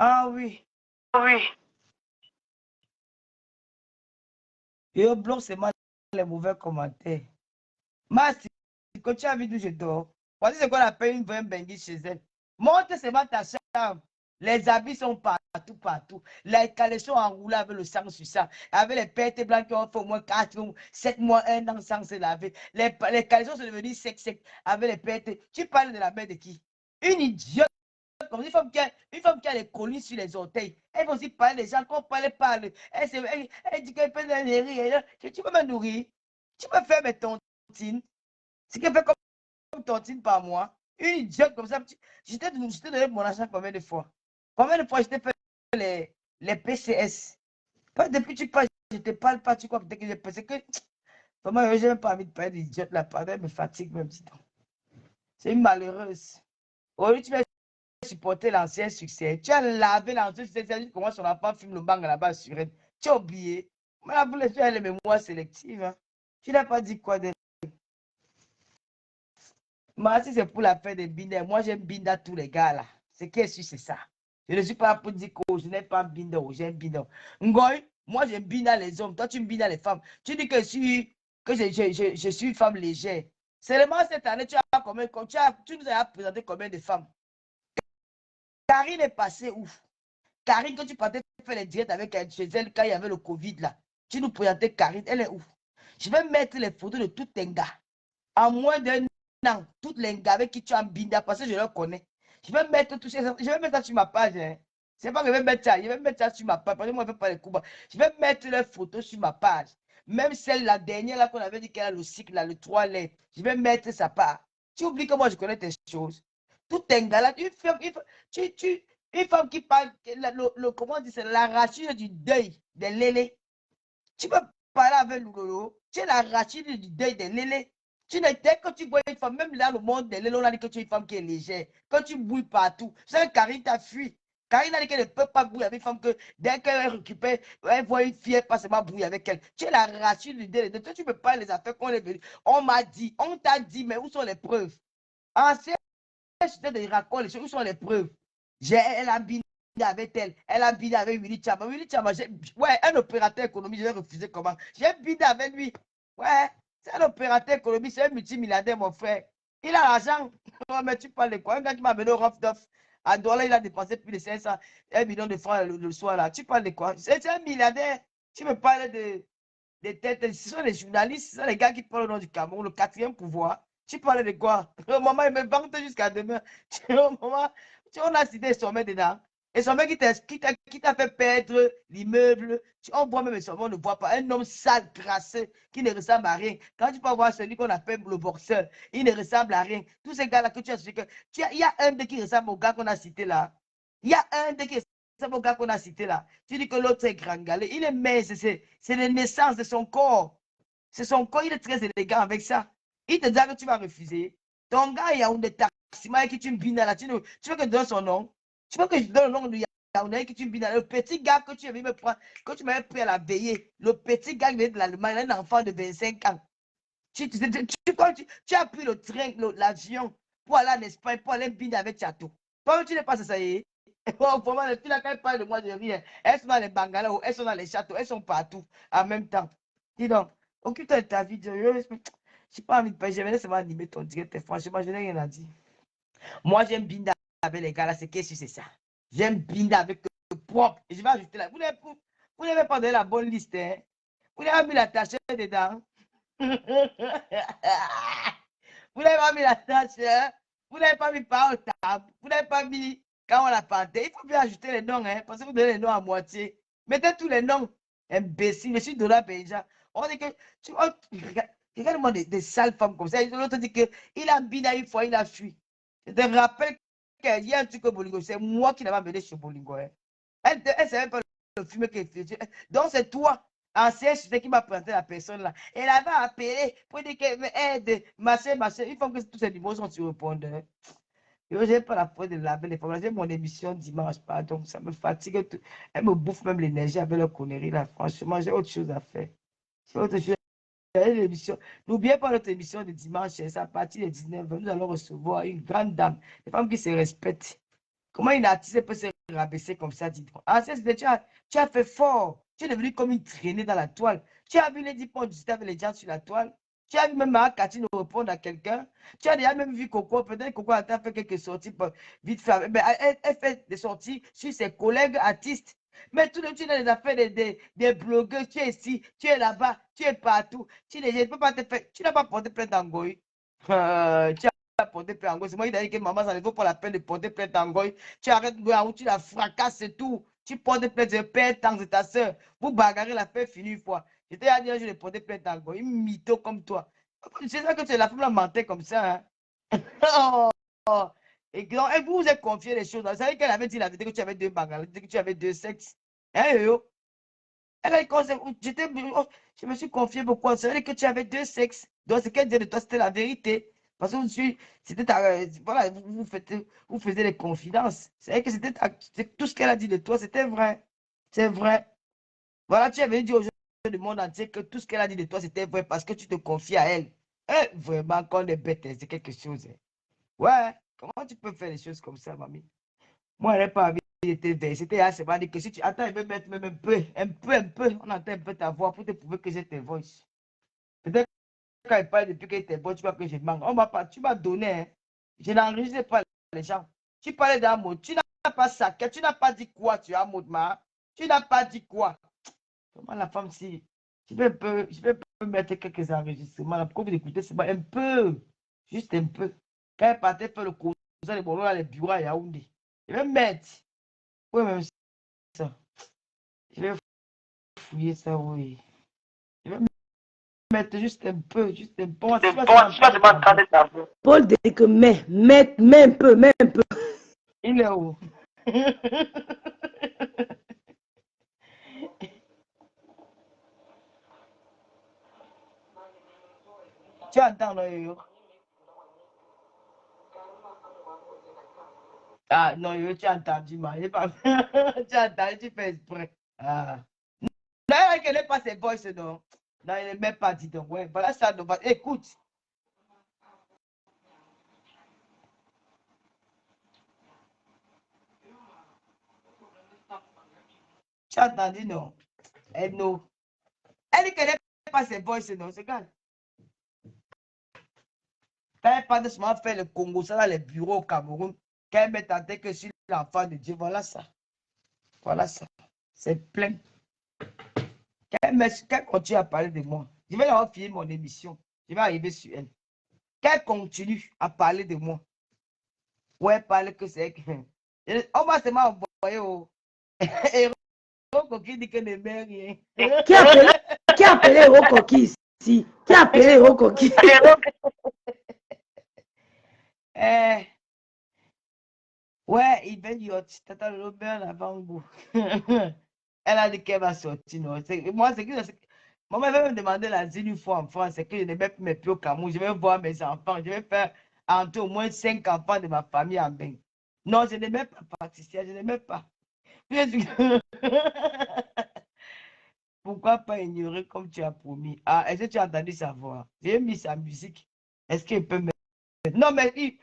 Ah oui. Je bloque seulement les mauvais commentaires. Merci. Quand tu as vu d'où je dors, voici ce qu'on appelle une vraie bengue chez elle. Monte seulement ta chambre. Les habits sont partout. Les caleçons enroulés avec le sang sur ça. Avec les pertes blanches qui ont fait au moins 4 ou 7 mois, 1 an sans se laver. Les caleçons sont devenus secs avec les pertes. Tu parles de la mère de qui? Une idiote. Comme une femme qui a les collines sur les orteils. Elle va aussi parler des gens qu'on parle. Elle dit qu'elle peut me nourrir. Tu peux me nourrir. Tu peux faire mes tontines. Ce qu'elle fait comme tontine par mois. Une idiote comme ça. Je t'ai donné mon argent combien de fois? Combien de fois je t'ai fait les PCS? Depuis que tu parles, je ne te parle pas. Tu crois peut-être que j'ai pensé que. Vraiment, je n'ai même pas envie de parler d'idiote là. Pardon, elle me fatigue même. C'est une malheureuse. Oui, tu vas supporter l'ancien succès. Tu as lavé l'ancien succès. Tu as dit comment son enfant filme le bang là-bas sur elle. Tu as oublié. Mais là, vous laissez faire les mémoires sélectives. Hein. Tu n'as pas dit quoi de... Moi, si c'est pour la fête des bindas, moi j'aime binda tous les gars là. C'est qu'est-ce que c'est ça? Je ne suis pas pour dire que je n'ai pas binda ou j'aime binda. Ngoy, moi j'aime binda les hommes. Toi, tu me binda les femmes. Tu dis que je suis une femme légère. Seulement cette année, tu nous as présenté combien de femmes? Karine est passée ouf. Karine, quand tu partais faire les directs avec elle, chez elle, quand il y avait le Covid là, tu nous présentais Karine, elle est ouf. Je vais mettre les photos de tous tes gars. En moins d'un an, toutes les gars avec qui tu as un binda, parce que je leur connais. Je vais mettre tout ça, je vais mettre ça sur ma page. Hein. C'est pas que je vais mettre ça, je vais mettre ça sur ma page, parce que moi je ne fais pas les coups. Je vais mettre les photos sur ma page. Même celle, la dernière là qu'on avait dit qu'elle a le cycle, là, le 3 lettres, je vais mettre sa part. Tu oublies que moi je connais tes choses. Tout un gars là, une femme qui parle, comment on dit, c'est l'arrachide du deuil des lélés. Tu peux parler avec Lolo, tu es l'arrachide du deuil des lélés. Dès que tu vois une femme, même là, le monde des lélés, on a dit que tu es une femme qui est légère. Quand tu bouilles partout, c'est que Karine t'a fui. Karine a dit qu'elle ne peut pas bouiller avec une femme que dès qu'elle récupère, elle voit une fille, elle passe pas bouiller avec elle. Tu es l'arrachide du deuil. Toi, tu ne peux pas les affaires qu'on est venu. On m'a dit, on t'a dit, mais où sont les preuves? Ancien, je te raconte les choses, où sont les preuves? Elle a bidé avec elle. Elle a bidé avec Willy Chama. Willy Chama, ouais, un opérateur économique, je vais refuser comment? J'ai bidé avec lui. Ouais, c'est un opérateur économique, c'est un multimilliardaire, mon frère. Il a l'argent. Mais tu parles de quoi? Un gars qui m'a amené au Rof-Doff. À Douala, il a dépensé plus de 500, 1 million de francs le soir là. Tu parles de quoi? C'est un milliardaire. Tu me parles de têtes. Ce sont les journalistes, ce sont les gars qui parlent au nom du Cameroun, le 4e pouvoir. Tu parles de quoi? Maman, il me vante jusqu'à demain. Maman, on a cité Sommet dedans. Et Sommet qui t'a fait perdre l'immeuble. On voit même Sommet, on ne voit pas. Un homme sale, crasseux, qui ne ressemble à rien. Quand tu peux voir celui qu'on appelle le boxeur, il ne ressemble à rien. Tous ces gars-là que tu as cité, il y a un de qui ressemble au gars qu'on a cité là. Il y a un de qui ressemble au gars qu'on a cité là. Tu dis que l'autre est grand galet. Il est mince, c'est la naissance de son corps. C'est son corps, il est très élégant avec ça. Il te dit que tu vas refuser. Ton gars, il y a un de taximans qui tu me bines là. Tu veux que je donne son nom? Tu veux que je donne le nom de Yaoundé qui tu me bines là? Le petit gars que tu avais me prendre, que tu m'avais pris à la veillée. Le petit gars qui vient de l'Allemagne, un enfant de 25 ans. Tu as pris le train, l'avion pour aller en Espagne, pour aller biner avec Chateau. Toi, tu n'es pas ça y est. Oh, vraiment, tu n'as qu'à parler de moi de rien. Elles sont dans les bungalows, elles sont dans les châteaux, elles sont partout en même temps. Dis donc, occupe-toi de ta vie. Je n'ai pas envie de parler. Je vais seulement animer ton direct. Franchement, je n'ai rien à dire. Moi, j'aime binder avec les gars là. C'est qu'est-ce que c'est ça? J'aime binder avec le propre. Et je vais ajouter là. Vous n'avez pas donné la bonne liste. Hein? Vous n'avez pas mis la tâche dedans. Vous n'avez pas mis la tâche. Hein? Vous n'avez pas mis par table. Vous n'avez pas mis quand on l'a planté. Il faut bien ajouter les noms. Hein? Parce que vous donnez les noms à moitié. Mettez tous les noms. Imbécile. Je suis de la déjà. On dit que. Regarde-moi des sales femmes comme ça. L'autre dit qu'il a bidé une fois, il a fui. Je te rappelle qu'il y a un truc au Bolingo. C'est moi qui l'ai amené chez Bolingo. Hein. Elle ne savait pas le fumer qu'elle fait. Donc c'est toi, ancien sujet, qui m'a présenté la personne là. Elle avait appelé pour dire qu'elle m'aide, machin. Une fois que tous ces numéros sont sur répondeur. Je n'ai pas la foi de laver les femmes. J'ai mon émission dimanche, pardon. Ça me fatigue. Tout. Elle me bouffe même l'énergie avec leur connerie là. Franchement, j'ai autre chose à faire. J'ai autre chose. N'oubliez pas notre émission de dimanche, c'est à partir de 19h. Nous allons recevoir une grande dame, des femmes qui se respectent. Comment une artiste peut se rabaisser comme ça, dites-moi? Ah, tu as fait fort. Tu es devenu comme une traînée dans la toile. Tu as vu les 10 points discuter avec les gens sur la toile. Tu as vu même Cathy répondre à quelqu'un. Tu as déjà même vu Coco. Peut-être Coco a fait quelques sorties vite fait. Mais elle fait des sorties sur ses collègues artistes. Mais tout le monde, tu as les affaires des blogueurs, tu es ici, tu es là-bas, tu es partout. Tu n'as pas porté plainte en Goy. Tu as porté plainte en Goy. C'est moi qui ai dit que maman, ça ne vaut pas la peine de porter plainte en Goy. Tu arrêtes de tu la fracasses et tout. Tu portes plainte, je perds temps de ta soeur. Vous bagarrez la paix finie une fois. J'étais à dire, je vais porter plainte en Goy. Une mytho comme toi. C'est ça que tu es la femme la mentait comme ça. Hein? Oh. Et vous vous êtes confié les choses. Vous savez qu'elle avait dit la vérité que tu avais 2 bangales, que tu avais 2 sexes. Hein, yo? Elle a je me suis confié beaucoup. C'est vrai que tu avais 2 sexes. Donc, ce qu'elle disait de toi, c'était la vérité. Parce que c'était voilà, vous faisiez les confidences. C'est vrai que tout ce qu'elle a dit de toi, c'était vrai. C'est vrai. Voilà, tu avais dit aux gens du monde entier que tout ce qu'elle a dit de toi, c'était vrai parce que tu te confies à elle. Eh, vraiment, quand on est bête, c'est quelque chose. Ouais, comment tu peux faire des choses comme ça, mamie? Moi, elle n'a pas envie d'être veillée. C'était assez mal dit que si tu attends, elle veut mettre même un peu, on entend un peu ta voix pour te prouver que j'ai tes voix. Peut-être quand elle parle depuis qu'elle était bonne, tu vois que je manque. Tu m'as donné, hein. Je n'enregistre pas les gens. Tu parlais d'un mot, tu n'as pas saqué, tu n'as pas dit quoi, tu as mot de ma. Tu n'as pas dit quoi. Comment la femme, si je vais un peu mettre quelques enregistrements là, pour que vous écoutez, c'est un peu, juste un peu. Quand elle partait faire le cours, les bolos dans les bureaux à Yaoundé. Je vais mettre, oui, même ça. Je vais fouiller ça, oui. Je vais mettre juste un peu, juste un peu. C'est bon, tu vas demander ta voix. Paul dit que mets un peu, mets un peu. Il est où? Tu entends, non, ah, non, tu as entendu, ma. Tu as entendu, tu fais exprès. Ah. Non, elle n'est pas ses voices, non. Non, il n'est même pas dit, donc, ouais. Voilà ça, donc, écoute. Tu as entendu, non? Elle, non. Elle dit qu'elle n'est pas ses voices, non, c'est grave. Quand elle parle de ce moment, faire le Congo, ça dans les bureaux au Cameroun, quand elle met en tête que je suis l'enfant de Dieu, voilà ça. Voilà ça. C'est plein. Quand elle continue à parler de moi, je vais leur filer mon émission. Je vais arriver sur elle. Quand elle continue à parler de moi, ouais, elle parle que c'est que. On va seulement envoyer au. Et Coquille dit que ne met rien. Qui a appelé Héros Coquille ici? Qui a appelé Héros Coquille? Ouais, il va dire, tata le bien avant vous. Elle a dit qu'elle va sortir. Non? Moi, c'est que. Maman va me demander l'asile une fois en France, c'est que je ne vais plus mes pieds au Cameroun. Je vais voir mes enfants. Je vais faire entrer au moins 5 enfants de ma famille en bain. Non, je ne vais pas participer. Je ne vais pas. Pourquoi pas ignorer comme tu as promis? Ah, est-ce que tu as entendu sa voix? J'ai mis sa musique. Est-ce qu'il peut mettre? Non, mais il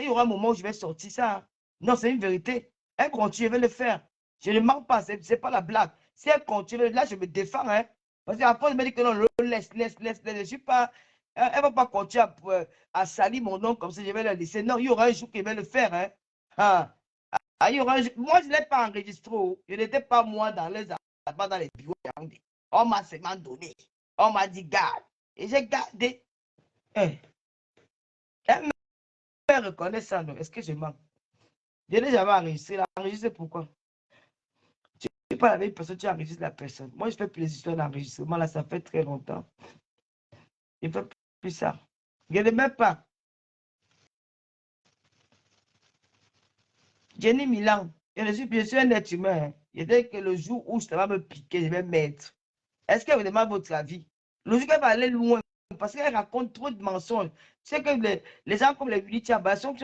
y aura un moment où je vais sortir ça. Hein. Non, c'est une vérité. Elle continue, je vais le faire. Je ne mens pas, ce n'est pas la blague. Si elle continue, là, je me défends. Hein. Parce qu'après, je me dis que non, laisse. Je ne suis pas. Elle ne va pas continuer à salir mon nom comme ça, je vais la laisser. Non, il y aura un jour qu'elle va le faire. Hein. Ah. Ah, moi, je ne l'ai pas enregistré. Je n'étais pas moi dans les bureaux. On m'a seulement donné. On m'a dit, garde. Et j'ai gardé. Hey. Elle me reconnaît ça, non? Est-ce que je mens? Je n'ai jamais enregistré. Enregistré pourquoi? Tu n'es pas la même personne, tu enregistres la personne. Moi, je fais plus les histoires d'enregistrement. Là, ça fait très longtemps. Je ne fais plus ça. Je ne même pas. Jenny Milan, je suis un être humain. Hein. Je dis que le jour où ça va me piquer, je vais mettre. Est-ce qu'elle vous demande votre avis? Le jour qu'elle va aller loin, parce qu'elle raconte trop de mensonges. Tu sais que les gens comme les Willy Tchamba sont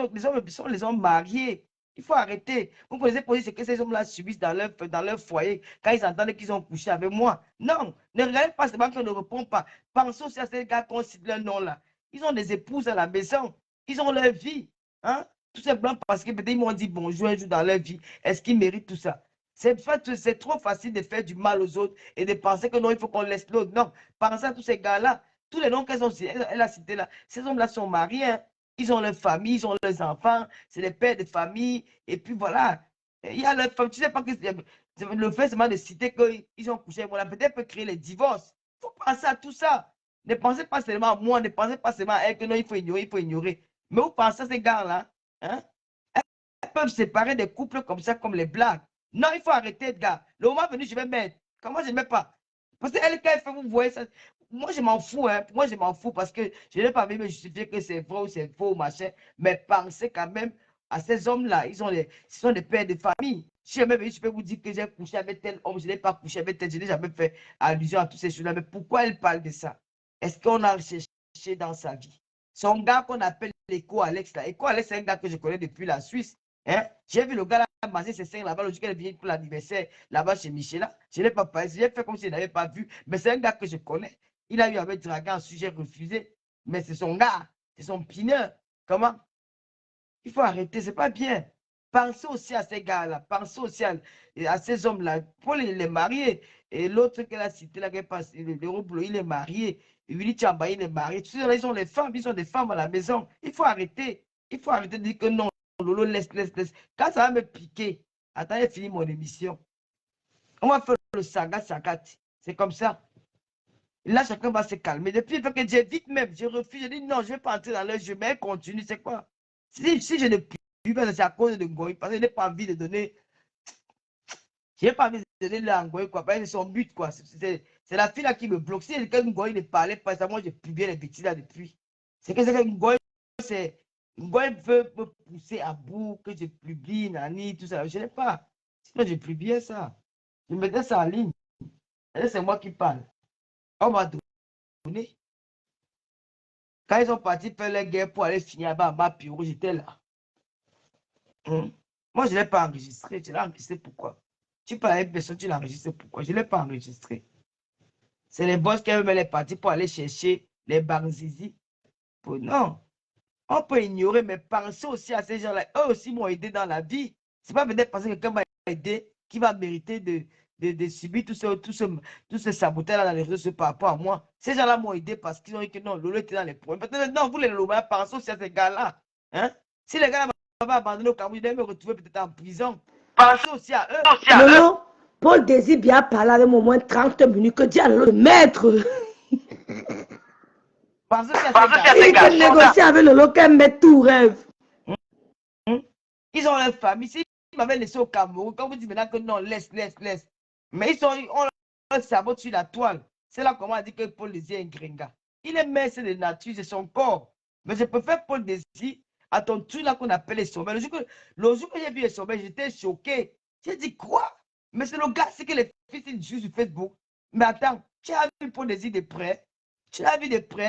les hommes mariés. Il faut arrêter. Vous pouvez poser ce que ces hommes-là subissent dans leur foyer quand ils entendent qu'ils ont couché avec moi. Non, ne regardez pas seulement qu'on ne répond pas. Pensons aussi à ces gars qu'on cite leur nom là. Ils ont des épouses à la maison. Ils ont leur vie. Hein? Tout simplement parce que peut-être ils m'ont dit bonjour un jour dans leur vie. Est-ce qu'ils méritent tout ça? C'est trop facile de faire du mal aux autres et de penser que non, il faut qu'on laisse l'autre. Non, pensez à tous ces gars-là. Tous les noms elle a cités là, ces hommes-là sont mariés. Hein. Ils ont leur famille, ils ont leurs enfants, c'est les pères de famille. Et puis voilà, il y a leur femme. Tu sais pas que le fait seulement de citer qu'ils ont couché, voilà, peut-être peut créer les divorces. Il faut penser à tout ça. Ne pensez pas seulement à moi, ne pensez pas seulement à elle que non, il faut ignorer. Mais vous pensez à ces gars-là, hein? Elles peuvent séparer des couples comme ça, comme les blagues. Non, il faut arrêter, gars. Le moment venu, je vais mettre. Comment je ne mets pas? Parce qu'elle, quand elle fait, vous voyez ça. Moi, je m'en fous, hein. Moi, je m'en fous parce que je n'ai pas envie de me justifier que c'est vrai ou c'est faux, machin. Mais pensez quand même à ces hommes-là. Ce sont des pères de famille. Si je peux vous dire que j'ai couché avec tel homme, je n'ai pas couché avec tel, je n'ai jamais fait allusion à toutes ces choses-là. Mais pourquoi elle parle de ça? Est-ce qu'on a cherché dans sa vie? Son gars qu'on appelle Eco Alex, là. Eco Alex, c'est un gars que je connais depuis la Suisse. Hein? J'ai vu le gars là manger ses seins là-bas, le jour qu'elle vient pour l'anniversaire, là-bas chez Michela. Je ne l'ai pas parlé, j'ai fait comme s'il n'avait pas vu. Mais c'est un gars que je connais. Il a eu avec Dragan un sujet refusé. Mais c'est son gars, c'est son pineur. Comment? Il faut arrêter, c'est pas bien. Pensez aussi à ces gars-là, pensez aussi à ces hommes-là. Paul, il est marié. Et l'autre qu'elle a cité, là, le Robulo, il est marié. Willy Tchamba, il est marié. Tous ceux-là, ils ont les femmes, ils ont des femmes à la maison. Il faut arrêter. Il faut arrêter de dire que non, Lolo, laisse. Quand ça va me piquer, attends, j'ai fini mon émission. On va faire le saga. C'est comme ça. Là, chacun va se calmer. Depuis, il faut que j'évite même. Je refuse. Je dis non, je ne vais pas entrer dans leur jeu, mais continue. C'est quoi? Si je ne puis pas, c'est à cause de Ngoï. Parce que je n'ai pas envie de donner. Je n'ai pas envie de donner à Ngoï, quoi. Parce que c'est son but, quoi. C'est la fille là qui me bloque. Si quelqu'un Ngoï ne parlait pas, ça, moi, je publie les bêtises là depuis. C'est que Ngoï, c'est. Ngoï veut me pousser à bout, que je publie, Nani, tout ça. Je n'ai pas. Sinon, je publiais ça. Je mettais ça en ligne. C'est moi qui parle. On m'a donné. Quand ils ont parti faire la guerre pour aller finir à ma bureau, j'étais là. Moi, je ne l'ai pas enregistré. Tu l'as enregistré pourquoi? Tu parles à une personne, tu l'as enregistré pourquoi? Je ne l'ai pas enregistré. C'est les boss qui avaient les partis pour aller chercher les Banzizi. Non. On peut ignorer, mais pensez aussi à ces gens-là. Eux aussi m'ont aidé dans la vie. Ce n'est pas peut-être parce que quelqu'un m'a aidé qui va mériter de subir tout ce sabotage-là dans les réseaux par rapport à moi. Ces gens-là m'ont aidé parce qu'ils ont dit que non, Lolo était dans les problèmes. Peut-être non, vous les Lolo, pensez aussi à ces gars-là. Hein? Si les gars m'avaient abandonné au Cameroun, ils devaient me retrouver peut-être en prison. Pensez aussi à eux. Lolo, Paul Désir bien parler avec moi au moins 30 minutes que Dieu a le maître. Pensez aussi à ces Il gars. peut négocier avec Lolo qu'elle met tout rêve. Ils ont leur famille. S'ils m'avaient laissé au Cameroun, quand vous dites maintenant que non, laisse. Mais on leur cerveau sur la toile. C'est là comment on dit que Paul Désir est un gringa. Il est maître de nature, c'est son corps. Mais je préfère Paul Désir à ton truc là qu'on appelle les sommets. Le jour que j'ai vu les sommets, j'étais choqué. J'ai dit quoi? Mais c'est le gars, c'est que les fils ils jouent sur Facebook. Mais attends, tu as vu Paul Désir de près? Tu l'as vu de près?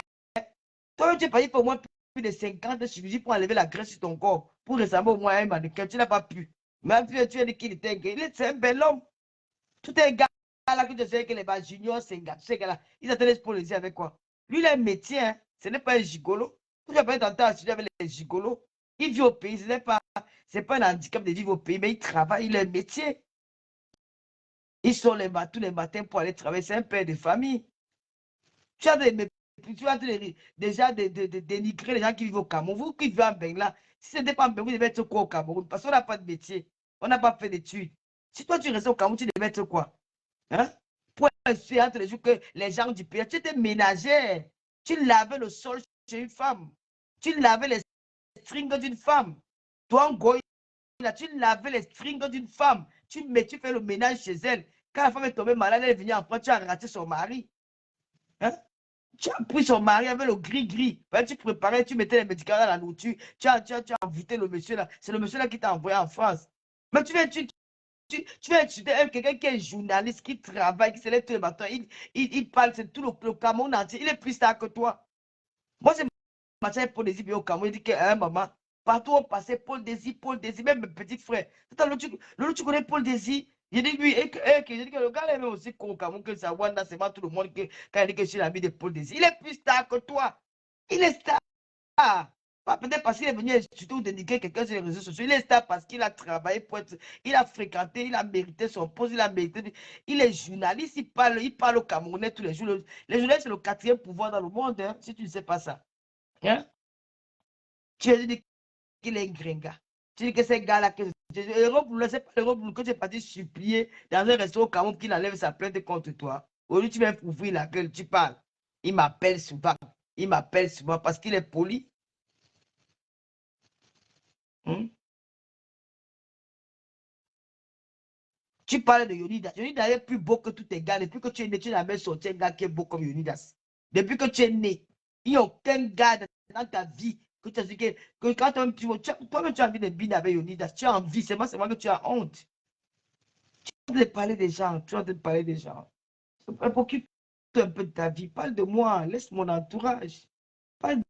Toi, tu es payé pour moi plus de 50 chirurgies pour enlever la graisse sur ton corps, pour ressembler au moins à un mannequin. Tu n'as pas pu. Même tu as dit qu'il était gay. C'est un bel homme. Tout un gars là que tu sais que les bas juniors, c'est un gars. Tu sais que là, ils attendent pour les dire avec quoi? Lui, il a un métier. Hein. Ce n'est pas un gigolo. Tu n'as pas tenté à étudier avec les gigolos. Il vit au pays. Ce n'est pas un handicap de vivre au pays, mais il travaille. Il a un métier. Ils sont tous les matins pour aller travailler. C'est un père de famille. Tu as déjà dénigrer les gens qui vivent au Cameroun. Vous qui vivez en Bengla, si ce n'était pas en Bengla, vous devez être quoi au Cameroun? Parce qu'on n'a pas de métier. On n'a pas fait d'études. Si toi, tu restes au Cameroun, tu devais être quoi? Hein? Pour essuyer entre les jours que les gens du pays, tu étais ménagère. Tu lavais le sol chez une femme. Tu lavais les strings d'une femme. Toi, en Goï, tu lavais les strings d'une femme. Tu fais le ménage chez elle. Quand la femme est tombée malade, elle est venue en France, tu as raté son mari. Hein? Tu as pris son mari avec le gris-gris. Tu préparais, tu mettais les médicaments dans la nourriture. Tu as envoûté le monsieur là. C'est le monsieur là qui t'a envoyé en France. Mais tu vas étudier quelqu'un qui est journaliste, qui travaille, qui se lève tous les matins. Il parle, c'est tout le Cameroun entier. Il est plus tard que toi. Moi, c'est matin Paul Désir au Cameroun. Il dit qu'à un moment, partout on passait Paul Désir, même mes petits frères. L'autre, tu connais Paul Désir? J'ai dit lui, j'ai dit que le gars est même aussi con au Cameroun que ça, Wanda, c'est pas tout le monde quand il dit que je suis l'ami de Paul Désir. Il est plus star que toi. Il est star. Peut-être parce qu'il est venu surtout dénigrer quelqu'un sur les réseaux sociaux. Il est star parce qu'il a travaillé pour être. Il a fréquenté, il a mérité son poste, il a mérité. Il est journaliste, il parle au Camerounais tous les jours. Les journalistes, c'est le 4e pouvoir dans le monde, hein, si tu ne sais pas ça. Hein? Tu as dit qu'il est un gringa. Tu dis que ces gars-là, c'est pas l'Europe que tu es parti supplier dans un restaurant au Cameroun qu'il enlève sa plainte contre toi. Aujourd'hui, tu viens ouvrir la gueule, tu parles. Il m'appelle souvent. Parce qu'il est poli. Tu parles de Yonidas. Yonidas est plus beau que tous tes gars. Depuis que tu es né, tu n'as jamais sorti un gars qui est beau comme Yonidas. Depuis que tu es né, il n'y a aucun gars dans ta vie que tu as dit que quand toi-même tu as envie de biner avec Yonidas. Tu as envie, c'est moi que tu as honte. Tu as envie de parler des gens. Occupe-toi un peu de ta vie. Parle de moi. Laisse mon entourage. Parle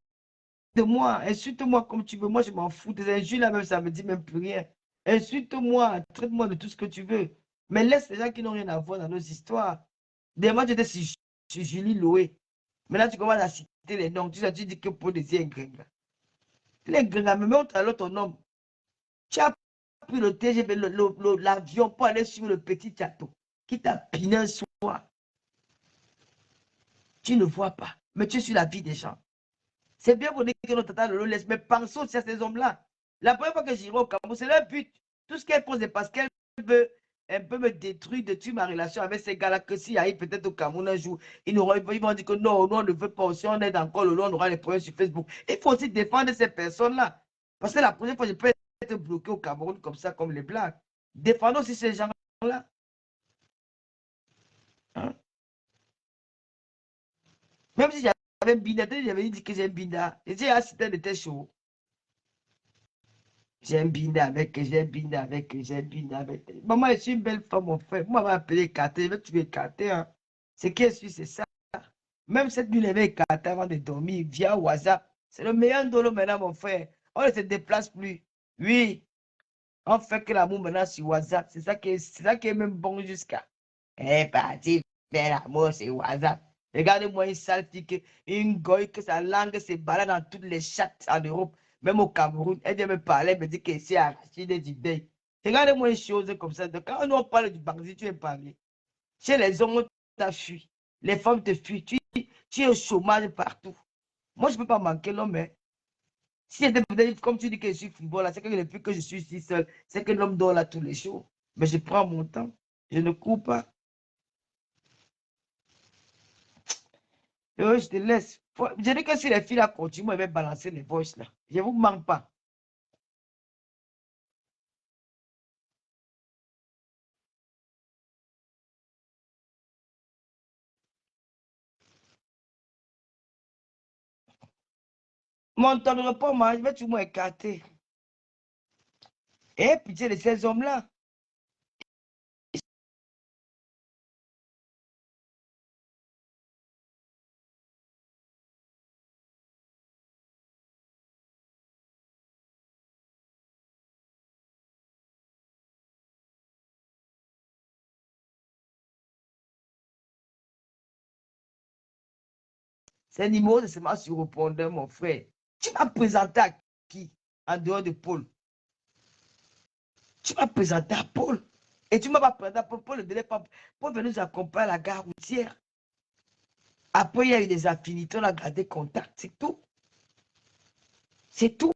de moi, insulte-moi comme tu veux. Moi, je m'en fous. Tes injures là même, ça me dit même plus rien. Insulte-moi, traite-moi de tout ce que tu veux. Mais laisse les gens qui n'ont rien à voir dans nos histoires. Des moi, j'étais sur Julie Loé. Maintenant, tu commences à citer les noms. Tu dis que pour des ingrédients. Les ingrédients, mais montre alors ton nom. Tu as pris le TGV, l'avion pour aller sur le petit château qui t'a piné un soir. Tu ne vois pas, mais tu es sur la vie des gens. C'est bien pour dire que notre tata le laisse, mais pensons aussi à ces hommes-là. La première fois que j'irai au Cameroun, c'est leur but. Tout ce qu'elle pose, c'est parce qu'elle veut un peu me détruire ma relation avec ces gars-là, que s'il arrive peut-être au Cameroun un jour, ils vont dire que non, on ne veut pas aussi, on est encore le long, on aura les problèmes sur Facebook. Il faut aussi défendre ces personnes-là. Parce que la prochaine fois, je peux être bloqué au Cameroun comme ça, comme les Blancs. Défendons aussi ces gens-là. Hein? Même si j'avais un binda, j'avais dit que j'ai un binda. Et j'ai assisté à des chaud. J'ai un binda avec, j'ai un binda avec, j'ai un binda avec. Maman, je suis une belle femme, mon frère. Moi, on m'a appelé écarté, je vais tuer écarté. Hein. Ce qui est sûr, c'est ça. Même cette nuit, je vais écarté avant de dormir via WhatsApp. C'est le meilleur dolo maintenant, mon frère. On ne se déplace plus. Oui. On fait que l'amour maintenant sur WhatsApp. C'est ça qui est même bon jusqu'à. Eh, parti, faire l'amour sur WhatsApp. Regardez-moi une sale fille, une goy que sa langue se balade dans toutes les chats en Europe, même au Cameroun. Elle vient me parler, elle me dit qu'elle s'est arrachée des idées. Regardez-moi une chose comme ça. Donc, quand on parle du Bangladesh, tu es parlé. Chez les hommes, on t'a fui. Les femmes te fuient. Tu es au chômage partout. Moi, je ne peux pas manquer l'homme. Hein. Si c'était peut-être comme tu dis que je suis football, c'est que depuis que je suis ici seul, c'est que l'homme dort là tous les jours. Mais je prends mon temps. Je ne cours pas. Je te laisse. Je dis que si les filles là continuent, elles vont balancer les voices là. Je ne vous manque pas. Mon temps ne répond, moi, je vais tout m'écarter. Et pitié de ces hommes-là. Ces numéros de semence sur répondeur, mon frère. Tu m'as présenté à qui en dehors de Paul? Tu m'as présenté à Paul. Et tu ne m'as pas présenté à Paul. Paul ne venait pas. Paul venait nous accompagner à la gare routière. Après, il y a eu des affinités, on a gardé contact. C'est tout. C'est tout.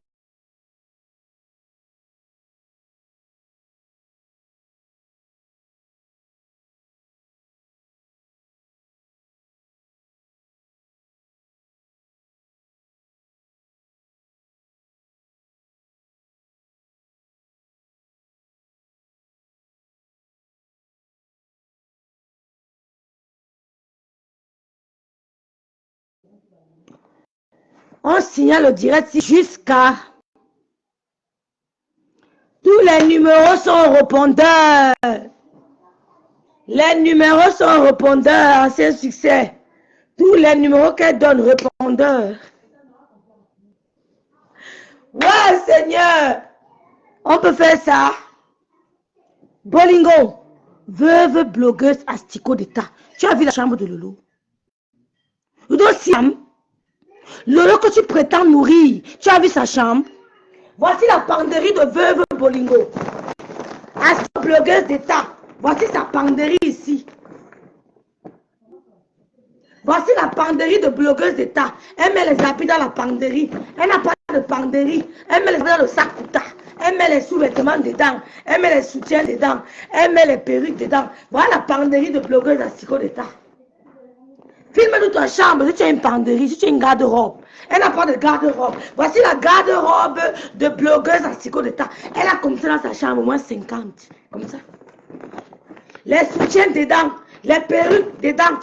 On signale le direct jusqu'à... Tous les numéros sont au répondeur. Les numéros sont au répondeur. C'est un succès. Tous les numéros qu'elle donne répondeur. Ouais, Seigneur. On peut faire ça. Bolingo. Veuve blogueuse astico d'État. Tu as vu la chambre de Lolo? Lolo Siam. Lolo que tu prétends nourrir. Tu as vu sa chambre? Voici la penderie de veuve Bolingo. Astico blogueuse d'État. Voici sa penderie ici. Voici la penderie de blogueuse d'État. Elle met les habits dans la penderie. Elle n'a pas de penderie. Elle met les habits dans le sac Kouta. Elle met les sous-vêtements dedans. Elle met les soutiens dedans. Elle met les perruques dedans. Voilà la penderie de blogueuse astico d'État. Filme-nous ta chambre si tu as une penderie, si tu as une garde-robe. Elle n'a pas de garde-robe. Voici la garde-robe de blogueuse astico d'État. Elle a comme ça dans sa chambre, au moins 50. Comme ça. Les soutiens dedans. Les perruques dedans.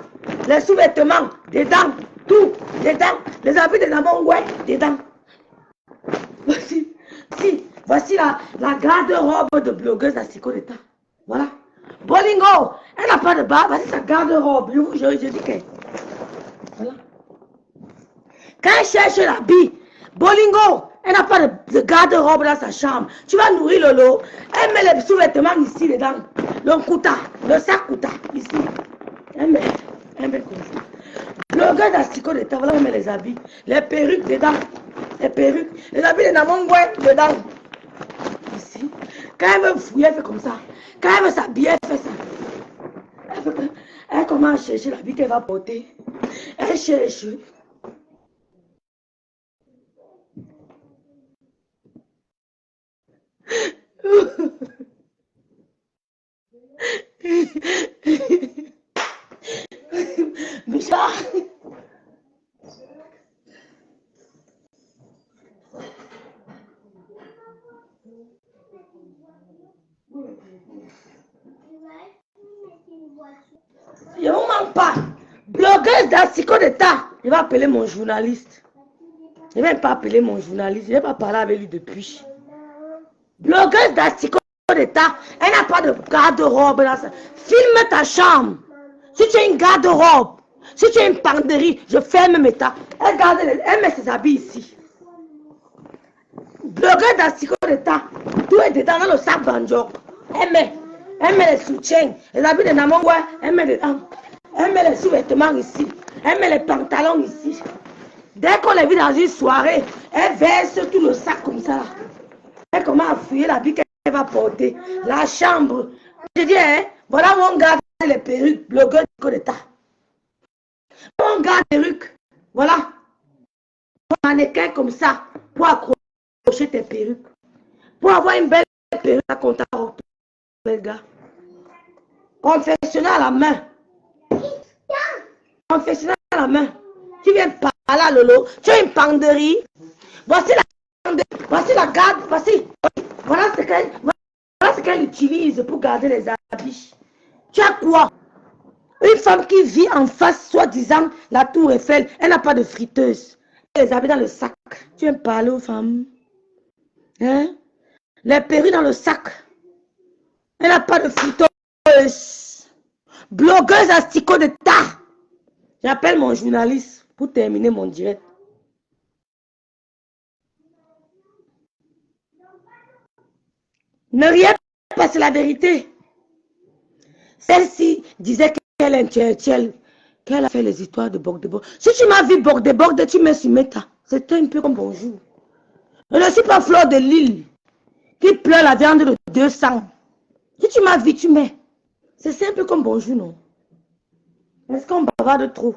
Les sous-vêtements dedans. Tout dedans. Les habits de Namongwe dedans. Voici la garde-robe de blogueuse astico d'État. Voilà. Bolingo, elle n'a pas de barbe. Voici sa garde-robe. Je dis que... Voilà. Quand elle cherche l'habit, Bolingo, elle n'a pas de garde-robe dans sa chambre. Tu vas nourrir Lolo. Elle met les sous-vêtements ici dedans. Le kouta, le sac kouta, ici. Elle met comme ça. Le gars d'Asticot de Tavala, elle met les habits. Les perruques dedans. Les perruques. Les habits de Namongwe dedans. Ici. Quand elle veut fouiller, elle fait comme ça. Quand elle veut s'habiller, elle fait ça. Elle commence à chercher l'habit qu'elle va porter. Elle cherche. Bichard. Je ne vous manque pas. Blogueuse d'Asticot d'État. Je vais appeler mon journaliste. Je ne vais pas appeler mon journaliste. Je ne vais pas parler avec lui depuis. Blogueuse d'Asticot d'État. Elle n'a pas de garde-robe dans sa... Filme ta chambre. Si tu as une garde-robe, si tu as une penderie, je ferme mes tas. Elle met ses habits ici. Blogueuse d'Asticot d'État. Tout est dedans dans le sac banjo. Elle met les soutiens, les habits de Namongwe, elle met dedans. Elle met les sous-vêtements ici. Elle met les pantalons ici. Dès qu'on les vit dans une soirée, elle verse tout le sac comme ça. Elle commence à fouiller l'habit qu'elle va porter. La chambre. Je dis, hein, voilà où on garde les perruques, blogueurs du d'État. On garde les perruques. Voilà. Un mannequin comme ça pour accrocher tes perruques. Pour avoir une belle perruque à compter. Bel gars. Confessionnal à la main. Confessionnal à la main. Tu viens par là, Lolo. Tu as une penderie. Voici la garde. Voilà ce qu'elle utilise pour garder les habits. Tu as quoi? Une femme qui vit en face, soi-disant, la tour Eiffel. Elle n'a pas de friteuse. Les habits dans le sac. Tu viens parler aux femmes. Hein? Les perruques dans le sac. Elle n'a pas de friteuse. Blogueuse Asticot d'État. J'appelle mon journaliste pour terminer mon direct. Ne rien pas, c'est la vérité. Celle-ci disait qu'elle est intellectuelle, qu'elle a fait les histoires de Borde-Borde. Si tu m'as vu Borde-Borde, tu me suis Meta. C'était un peu comme bonjour. Je ne suis pas Fleur de Lille qui pleure la viande de 200. Si tu m'as vu, tu mets. C'est un peu comme bonjour, non? Est-ce qu'on bavarde trop?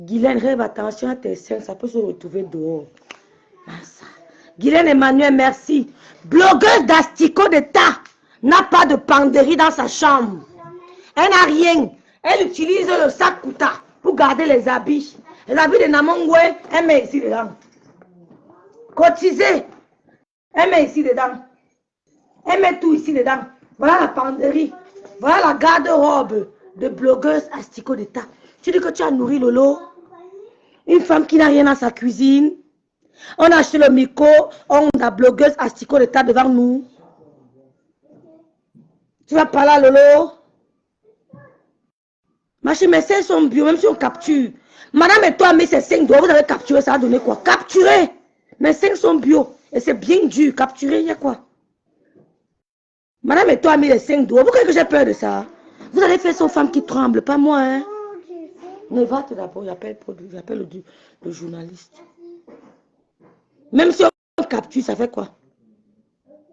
Guylaine, rêve attention à tes seins, ça peut se retrouver dehors. Guylaine Emmanuel, merci. Blogueuse d'Asticot d'État n'a pas de penderie dans sa chambre. Elle n'a rien. Elle utilise le sac Kouta pour garder les habits. Les habits de Namongwe, elle met ici dedans. Cotisé, elle met ici dedans. Elle met tout ici dedans. Voilà la penderie. Voilà la garde-robe de blogueuse Asticot d'État. Tu dis que tu as nourri Lolo. Une femme qui n'a rien dans sa cuisine. On a acheté le micro. On a blogueuse Asticot d'État devant nous. Tu vas parler à Lolo. Ma chérie, mes seins sont bio, même si on capture. Madame et toi a mis ses 5 doigts. Vous avez capturé, ça a donné quoi? Capturer. Mes seins sont bio. Et c'est bien dur. Capturer, il y a quoi? Madame et toi a mis les 5 doigts. Vous croyez que j'ai peur de ça? Vous allez faire son femme qui tremble, pas moi, hein? Mais va tout d'abord, j'appelle le journaliste. Même si on capture, ça fait quoi?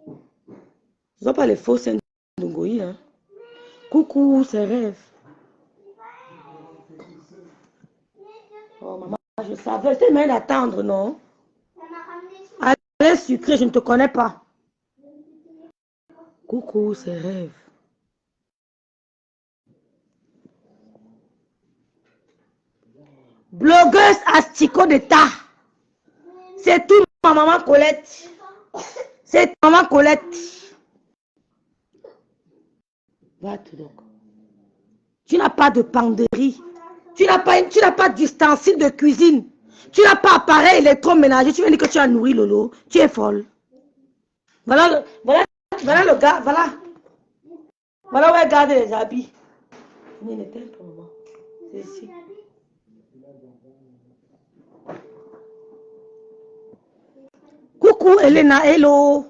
Ce ne sont pas les faux seins de Ngoï, hein? Coucou, c'est rêve. Oh maman, je savais, c'était bien d'attendre, non? Allez, sucré, je ne te connais pas. Coucou, c'est rêve. Blogueuse Asticot d'État. C'est tout ma maman Colette. C'est maman Colette. Va-tu donc. Tu n'as pas de penderie. Tu n'as pas d'ustensile de cuisine. Tu n'as pas appareil électroménager. Tu veux dire que tu as nourri Lolo. Tu es folle. Voilà le gars. Voilà où elle garde les habits. Il n'était pas maman. C'est ici. Coucou Elena, hello.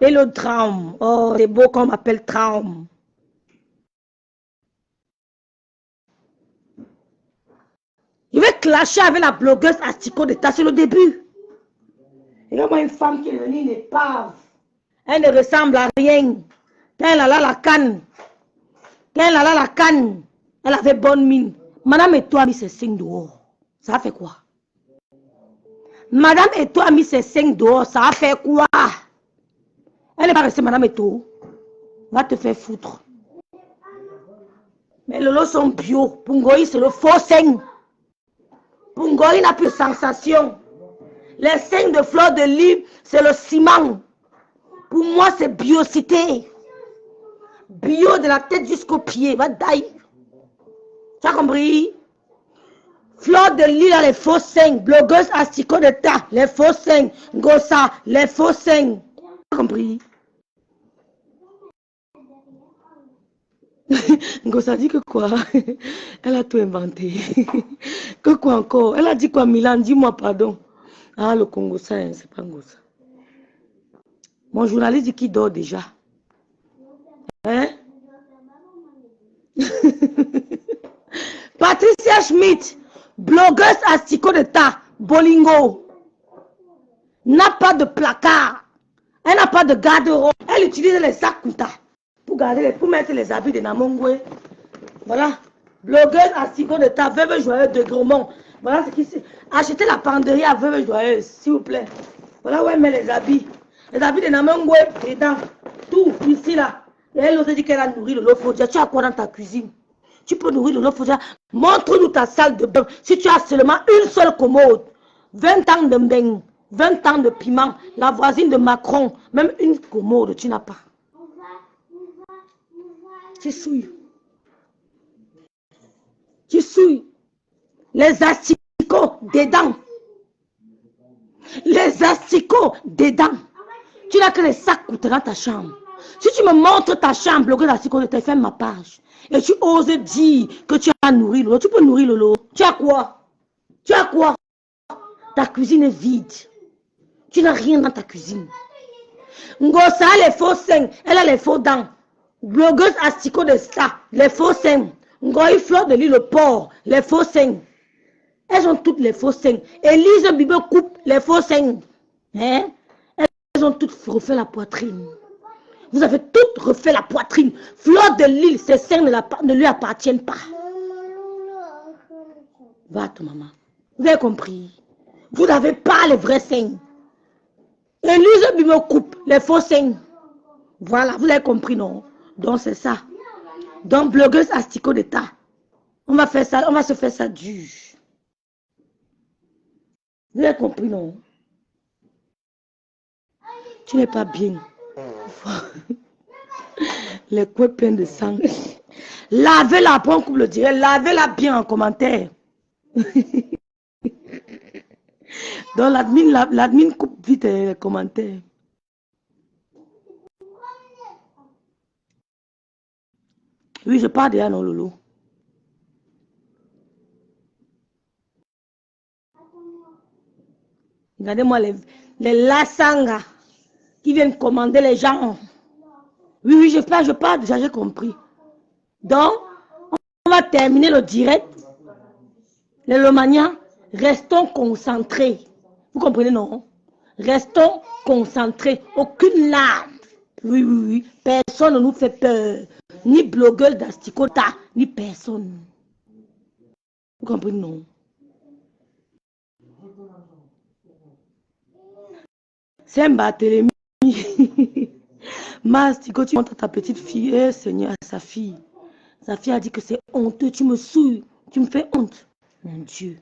Hello Traum. Oh, c'est beau qu'on m'appelle Traum. Je vais clasher avec la blogueuse Astiko d'État, c'est le début. Regarde-moi une femme qui est devenue une épave. Elle ne ressemble à rien. Quand elle a la canne. Quand elle a la canne, elle avait bonne mine. Madame et toi a mis ses signes dehors. Ça a fait quoi? Madame et toi a mis ses signes dehors. Ça a fait quoi? Elle n'est pas restée Madame et toi. Va te faire foutre. Mais les lots sont bio. Pungoï, c'est le faux sein. Pungoï n'a plus de sensation. Les signes de fleurs de lys, c'est le ciment. Pour moi, c'est biocité. Bio de la tête jusqu'au pied. Va d'ailleurs. Tu as compris? Fleur de lys, là, les faux signes. Blogueuse Astiko d'État, les faux signes. Gossa, les faux signes. Tu as compris? Gossa dit que quoi? Elle a tout inventé. Que quoi encore? Elle a dit quoi, Milan? Dis-moi pardon. Ah, le Congo, ça, hein, c'est pas Gossa. Mon journaliste dit qu'il dort déjà. Hein? Patricia Schmidt, blogueuse Astiko d'État, Bolingo, n'a pas de placard. Elle n'a pas de garde-robe. Elle utilise les sacs Kuta pour mettre les habits de Namongwe. Voilà. Blogueuse Astiko d'État, veuve joyeuse de Gromont. Voilà ce qui c'est. Achetez la penderie à veuve joyeuse, s'il vous plaît. Voilà où elle met les habits. Les habits de Namongwe, dedans. Tout, ici, là. Et elle nous a dit qu'elle a nourri le Lofodia. Tu as quoi dans ta cuisine? Tu peux nourrir le Lofodia. Montre-nous ta salle de bain. Si tu as seulement une seule commode, 20 ans de bain, 20 ans de piment, la voisine de Macron, même une commode, tu n'as pas. Tu souilles. Tu souilles. Les asticots dedans. Les asticots dedans. Tu n'as que les sacs coûtent dans ta chambre. Si tu me montres ta chambre, bloquée d'asticot, je te fais ma page. Et tu oses dire que tu as nourri l'eau. Tu peux nourrir l'eau. Tu as quoi? Tu as quoi? Ta cuisine est vide. Tu n'as rien dans ta cuisine. Ngosa a les faux seins. Elle a les faux dents. Blogueuse Astiko de ça. Les faux seins. Ngoï Fleur de l'île le porc. Les faux seins. Elles ont toutes les faux seins. Élise Bibe coupe les faux seins. Hein? Elles ont toutes refait la poitrine. Vous avez toutes refait la poitrine. Fleur de l'île, ses seins ne lui appartiennent pas. Va ton maman. Vous avez compris? Vous n'avez pas les vrais seins. Élise Bibe coupe les faux seins. Voilà, vous avez compris, non? Donc c'est ça. Donc blogueuse Astiko d'État. On va faire ça, on va se faire ça dur. Vous avez compris, non? Tu n'es pas bien. Les coins pleins de sang. Lavez-la, après on coupe le direct. Lavez-la bien en commentaire. Donc l'admin coupe vite les commentaires. Oui, je parle déjà, non, Lolo. Regardez-moi les lasanga qui viennent commander les gens. Oui, oui, je parle déjà, j'ai compris. Donc, on va terminer le direct. Les Romaniens, restons concentrés. Vous comprenez, non? Restons concentrés. Aucune larme. Oui, oui, oui. Personne ne nous fait peur. Ni blogueuse d'Asticota, ni personne. Vous comprenez, non? C'est un Barthélemy. Mastico, tu montres à ta petite fille, eh, Seigneur, à sa fille. Sa fille a dit que c'est honteux, tu me saoules, tu me fais honte. Mon Dieu.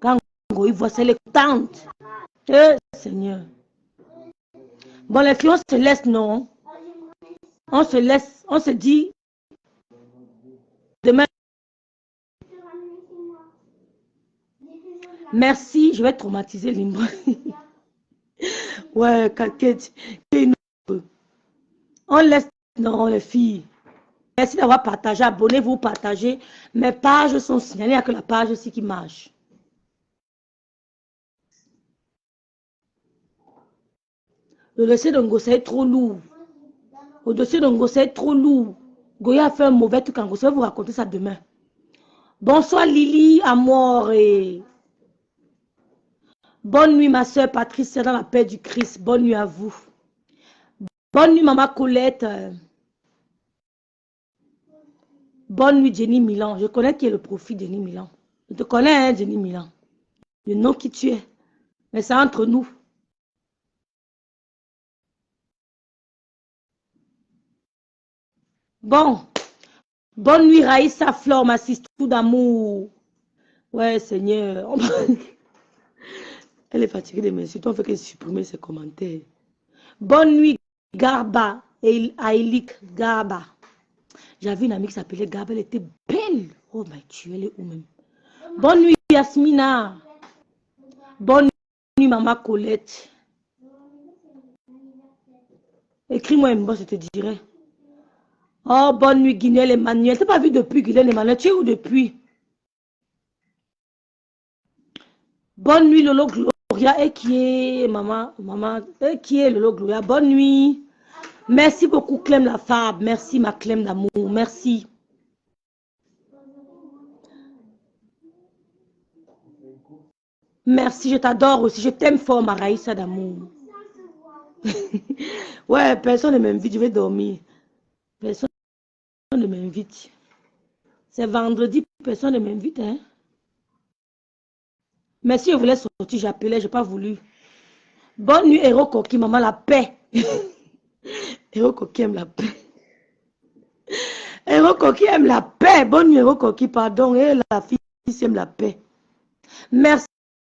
Quand il voit, c'est les tantes. Eh, Seigneur. Bon, les filles, on se laisse, non? On se laisse, on se dit. Demain. Merci, je vais traumatiser Limbo. Ouais, Kakette. On laisse, non, les filles. Merci d'avoir partagé. Abonnez-vous, partagez. Mes pages sont signalées. Il n'y a que la page aussi qui marche. Le dossier de Ngossé est trop lourd. Le dossier de Ngossé est trop lourd. Goya a fait un mauvais truc en Ngossé. Je vais vous raconter ça demain. Bonsoir Lily, Amour et... Bonne nuit ma soeur Patricia dans la paix du Christ. Bonne nuit à vous. Bonne nuit maman Colette. Bonne nuit Jenny Milan. Je connais qui est le profil Jenny Milan. Je te connais hein, Jenny Milan. Je sais qui tu es. Mais c'est entre nous. Bon. Bonne nuit Raïssa Flore, ma sister d'amour. Ouais Seigneur. Elle est fatiguée de m'insulter. On fait que supprimer ses commentaires. Bonne nuit Garba et Aïlik Garba. J'avais une amie qui s'appelait Garba. Elle était belle. Oh my Dieu, elle est où même? Bonne nuit Yasmina. Bonne nuit Maman Colette. Écris-moi un mot, je te dirai. Oh, bonne nuit Guinel Emmanuel. Tu n'as pas vu depuis Guinel Emmanuel? Tu es où depuis? Bonne nuit Lolo Gloria. Et qui est maman? Et qui est Lolo Gloria? Bonne nuit. Merci beaucoup Clem la Fab. Merci ma Clem d'amour. Merci. Merci, je t'adore aussi. Je t'aime fort, ma Raïssa d'amour. Ouais, personne ne m'invite. Je vais dormir. Personne ne m'invite. C'est vendredi. Personne ne m'invite. Hein? Mais si je voulais sortir, j'appelais. Je n'ai pas voulu. Bonne nuit, Héros Coquille. Maman, la paix. Héros Coquille aime la paix. Héros Coquille aime la paix. Bonne nuit, Héros Coquille. Pardon. Et la fille aime la paix. Merci.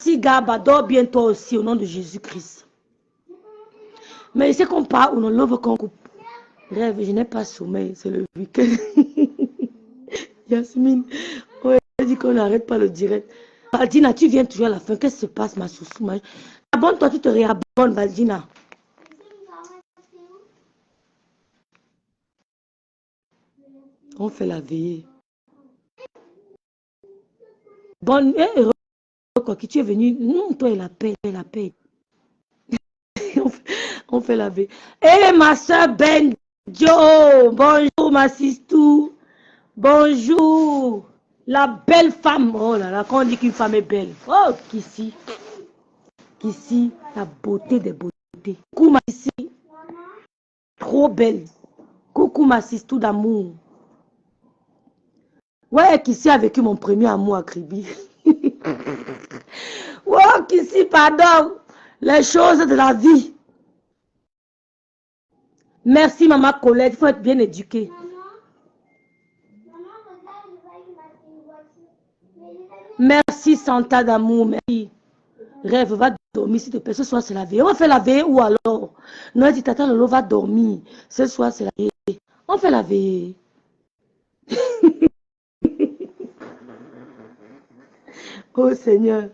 Si Gaba, dors bien toi aussi au nom de Jésus-Christ. Mais c'est qu'on parle ou non, l'ouvre qu'on coupe. Rêve, je n'ai pas sommeil, c'est le week-end. Yasmine, ouais, elle dit qu'on n'arrête pas le direct. Valdina, tu viens toujours à la fin. Qu'est-ce qui se passe, ma soussou? Abonne-toi, tu te réabonnes, Valdina. On fait la veillée. Bonne nuit. Quoi, qui tu es venu, non, toi et la paix, on fait la vie. Et ma soeur Benjo, bonjour ma sistou, bonjour, la belle femme, oh là là, quand on dit qu'une femme est belle, oh, qu'ici, la beauté des beautés. Coucou ma ici, trop belle, coucou ma sistou d'amour. Ouais, qu'ici a vécu mon premier amour à Kribi. Oh, qu'ici, pardon, les choses de la vie. Merci, maman Colette, il faut être bien éduqué. Merci, Santa d'amour, merci. Rêve, va dormir, s'il te plaît, ce soir c'est la veille. On va faire la veille ou alors? Non, dit tata Lolo va dormir. Ce soir c'est la veille. On fait la veille. Oh Seigneur.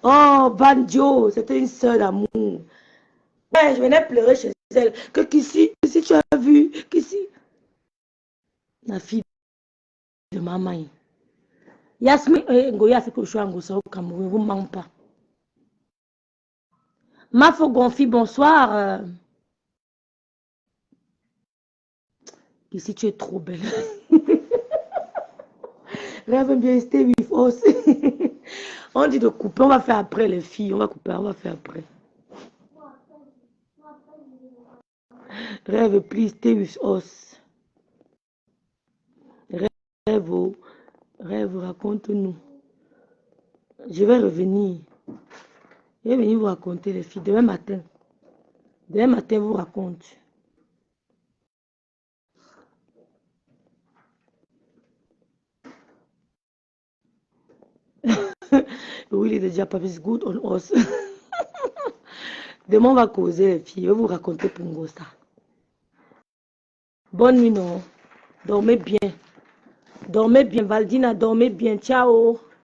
Oh Banjo, c'était une soeur d'amour. Ouais, je venais pleurer chez elle. Que Kissi, tu as vu, Kissi. La fille de maman. Yasmine, Ngoya fait que je suis en Gossa au Cameroun, vous ne manquez pas. Mafo Gonfi, bonsoir. Kissi, tu es trop belle. Rêve bien, stay with us. On dit de couper, on va faire après les filles. On va couper, on va faire après. Rêve, please, stay with us. Rêve, raconte-nous. Je vais revenir. Je vais venir vous raconter les filles. Demain matin. Demain matin, vous raconte. Oui, il est déjà pas plus good on us. Demain, on va causer les filles. Je vais vous raconter pour Ngossa. Bonne nuit, non. Dormez bien. Dormez bien, Valdina. Dormez bien. Ciao.